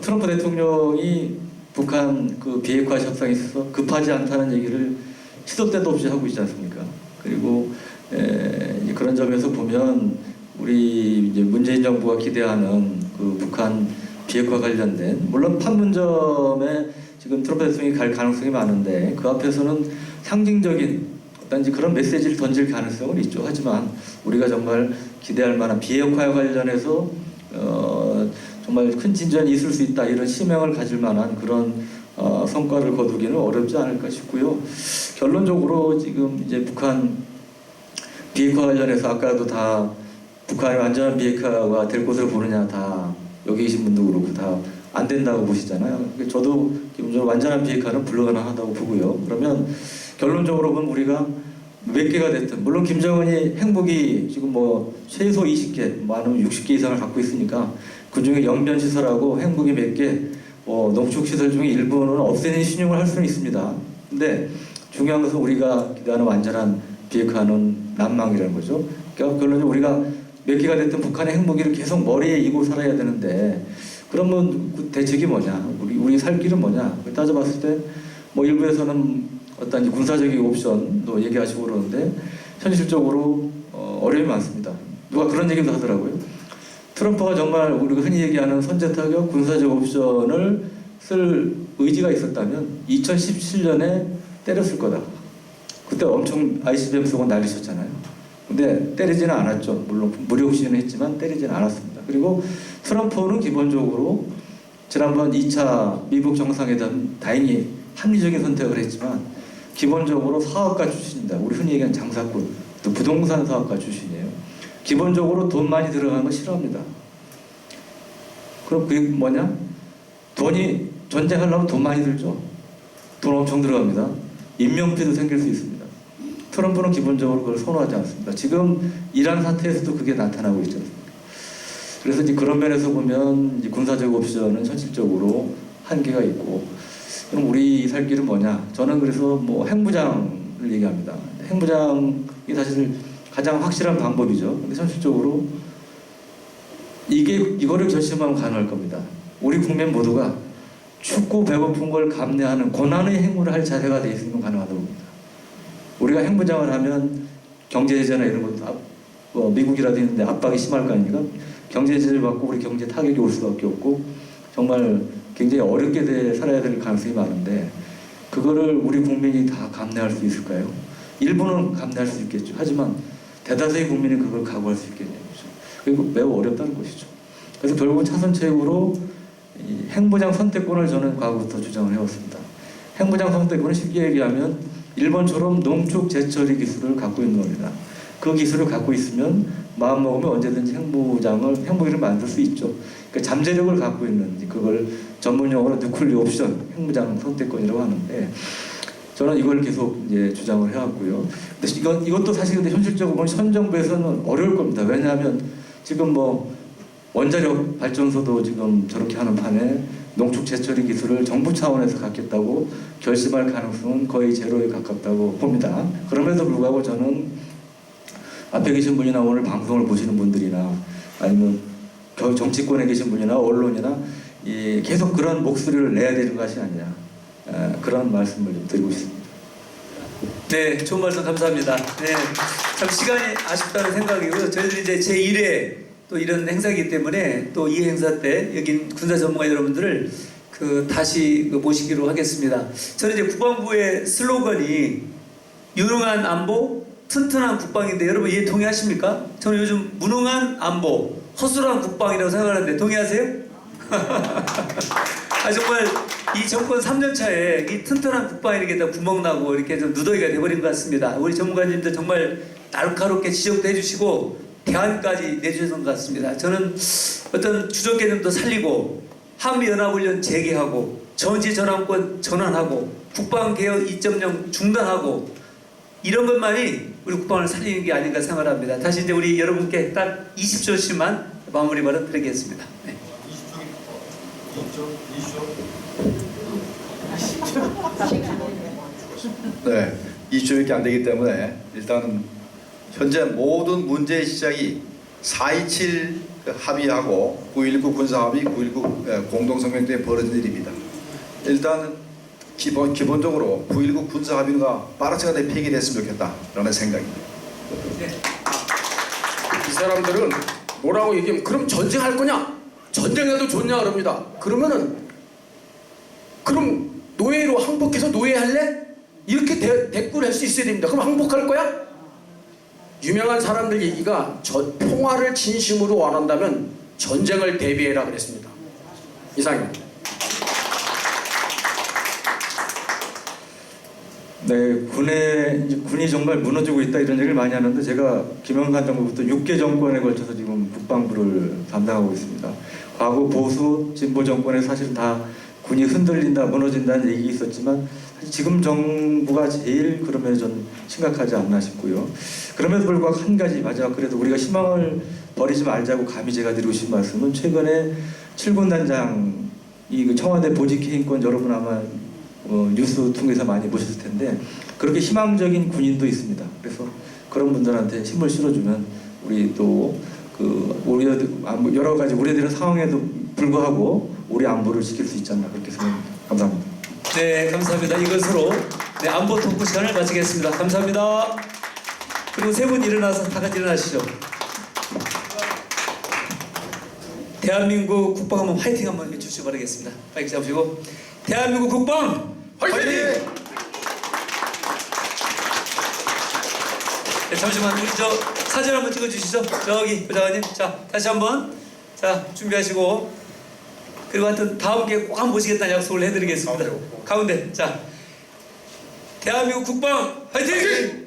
트럼프 대통령이 북한 비핵화 협상에 있어서 급하지 않다는 얘기를 시도 때도 없이 하고 있지 않습니까? 그리고 이제 그런 점에서 보면 우리 이제 문재인 정부가 기대하는 그 북한 비핵화 관련된 물론 판문점에 지금 트럼프 대통령이 갈 가능성이 많은데 그 앞에서는 상징적인 어떤 이제 그런 메시지를 던질 가능성은 있죠. 하지만 우리가 정말 기대할 만한 비핵화에 관련해서 정말 큰 진전이 있을 수 있다 이런 희망을 가질 만한 그런 성과를 거두기는 어렵지 않을까 싶고요. 결론적으로 지금 이제 북한 비핵화 관련해서 아까도 다 북한이 완전한 비핵화가 될 것으로 보느냐 다 여기 계신 분도 그렇고 다 안 된다고 보시잖아요. 저도 기본적으로 완전한 비핵화는 불가능하다고 보고요. 그러면 결론적으로 보면 우리가 몇 개가 됐든 물론 김정은이 핵무기 지금 뭐 최소 20개, 많으면 60개 이상을 갖고 있으니까 그 중에 영변 시설하고 핵무기 몇 개, 농축 시설 중에 일부는 없애는 신용을 할 수는 있습니다. 근데 중요한 것은 우리가 기대하는 완전한 비핵화는 난망이라는 거죠. 그러니까 결론적으로 우리가 몇 개가 됐든 북한의 핵무기를 계속 머리에 이고 살아야 되는데 그러면 그 대책이 뭐냐? 우리 살 길은 뭐냐? 따져봤을 때 뭐 일부에서는 어떤 군사적인 옵션도 얘기하시고 그러는데 현실적으로 어려움이 많습니다. 누가 그런 얘기도 하더라고요. 트럼프가 정말 우리가 흔히 얘기하는 선제타격 군사적 옵션을 쓸 의지가 있었다면 2017년에 때렸을 거다. 그때 엄청 ICBM 쏘고 난리쳤잖아요. 근데 때리지는 않았죠. 물론 무력시는 했지만 때리지는 않았습니다. 그리고 트럼프는 기본적으로 지난번 2차 미국 정상회담 다행히 합리적인 선택을 했지만 기본적으로 사업가 출신입니다. 우리 흔히 얘기하는 장사꾼, 또 부동산 사업가 출신이에요. 기본적으로 돈 많이 들어가는 거 싫어합니다. 그럼 그게 뭐냐? 돈이 전쟁하려면 돈 많이 들죠. 돈 엄청 들어갑니다. 인명피해도 생길 수 있습니다. 트럼프는 기본적으로 그걸 선호하지 않습니다. 지금 이란 사태에서도 그게 나타나고 있지 않습니까? 그래서 이제 그런 면에서 보면 이제 군사적 옵션은 현실적으로 한계가 있고 그럼 우리 살 길은 뭐냐? 저는 그래서 뭐 핵무장을 얘기합니다. 핵무장이 사실 가장 확실한 방법이죠. 근데 현실적으로 이거를 결심하면 가능할 겁니다. 우리 국민 모두가 춥고 배고픈 걸 감내하는 고난의 행위를 할 자세가 돼 있으면 가능하다고 봅니다. 우리가 핵무장을 하면 경제제재나 이런 것도 미국이라도 있는데 압박이 심할 거 아닙니까? 경제제재를 받고 우리 경제 타격이 올 수밖에 없고 정말 굉장히 어렵게 살아야 될 가능성이 많은데 그거를 우리 국민이 다 감내할 수 있을까요? 일부는 감내할 수 있겠죠. 하지만 대다수의 국민이 그걸 각오할 수 있겠냐는 거죠. 그리고 매우 어렵다는 것이죠. 그래서 결국은 차선책으로 이 핵무장 선택권을 저는 과거부터 주장을 해왔습니다. 핵무장 선택권은 쉽게 얘기하면 일본처럼 농축 제철이 기술을 갖고 있는 겁니다. 그 기술을 갖고 있으면 마음먹으면 언제든지 핵무기를 만들 수 있죠. 그러니까 잠재력을 갖고 있는 그걸 전문용어로 누클리어 옵션 핵무장 선택권이라고 하는데 저는 이걸 계속 이제 주장을 해왔고요. 근데 이것도 사실 근데 현실적으로 보면 현 정부에서는 어려울 겁니다. 왜냐하면 지금 뭐 원자력 발전소도 지금 저렇게 하는 판에 농축 제철이 기술을 정부 차원에서 갖겠다고 결심할 가능성은 거의 제로에 가깝다고 봅니다. 그럼에도 불구하고 저는 앞에 계신 분이나 오늘 방송을 보시는 분들이나 아니면 정치권에 계신 분이나 언론이나 계속 그런 목소리를 내야 되는 것이 아니냐 그런 말씀을 좀 드리고 싶습니다. 네, 좋은 말씀 감사합니다. 네, 참 시간이 아쉽다는 생각이고요. 저희들이 이제 제1회 또 이런 행사이기 때문에 또 이 행사 때 여기 군사 전문가 여러분들을 다시 모시기로 하겠습니다. 저는 이제 국방부의 슬로건이 유능한 안보, 튼튼한 국방인데 여러분 이해 동의하십니까? 저는 요즘 무능한 안보, 허술한 국방이라고 생각하는데 동의하세요? 정말 이 정권 3년 차에 이 튼튼한 국방이 이렇게 다 구멍나고 이렇게 좀 누더기가 돼버린 것 같습니다. 우리 전문가님들 정말 날카롭게 지적도 해주시고 대안까지 내주셨던 것 같습니다. 저는 어떤 주적 개념도 살리고 한미연합훈련 재개하고 전시 전환권 전환하고 국방개혁 2.0 중단하고 이런 것만이 우리 국방을 살리는 게 아닌가 생각합니다. 다시 이제 우리 여러분께 딱 20초씩만 마무리 발언 드리겠습니다. 네. 20초? 네, 20초밖에 안 되기 때문에 일단 현재 모든 문제의 시작이 4.27 합의하고 9.19 군사합의, 9.19 공동성명 때문에 벌어진 일입니다. 일단 기본적으로 9.19 군사합의가 빠르게 폐기됐으면 좋겠다라는 생각입니다. 이 사람들은 뭐라고 얘기하면 그럼 전쟁할 거냐? 전쟁해도 좋냐 그럽니다. 그러면은 그럼 노예로 항복해서 노예할래? 이렇게 대꾸를 할 수 있어야 됩니다. 그럼 항복할 거야? 유명한 사람들 얘기가 평화를 진심으로 원한다면 전쟁을 대비해라 그랬습니다. 이상입니다. 네, 군이 정말 무너지고 있다 이런 얘기를 많이 하는데 제가 김영삼 정부부터 6개 정권에 걸쳐서 지금 국방부를 담당하고 있습니다. 과거 보수 진보 정권에 사실은 다 군이 흔들린다, 무너진다는 얘기 있었지만 사실 지금 정부가 제일 그러면 좀 심각하지 않나 싶고요. 그럼에도 불구하고 한 가지 마지막 그래도 우리가 희망을 버리지 말자고 감히 제가 드리고 싶은 말씀은 최근에 7군 단장 이 청와대 보직해임권 여러분 아마 뉴스 통해서 많이 보셨을 텐데 그렇게 희망적인 군인도 있습니다. 그래서 그런 분들한테 힘을 실어주면 우리 또 우리 여러 가지 우려되는 상황에도 불구하고 우리 안보를 지킬 수 있지 않나 그렇게 생각합니다. 감사합니다. 네, 감사합니다. 이것으로 네, 안보 토크 시간을 마치겠습니다. 감사합니다. 그리고 세 분 일어나서 다 같이 일어나시죠. 대한민국 국방 한번 화이팅 한번 해주시기 바라겠습니다. 마이크 잡으시고 대한민국 국방 화이팅! 네, 잠시만 우리 저 사진 한번 찍어주시죠. 저기 부장관님. 자 다시 한번 자 준비하시고 그리고 하여튼 다음 기회에 꼭 한번 모시겠다는 약속을 해드리겠습니다. 가운데 자 대한민국 국방 화이팅!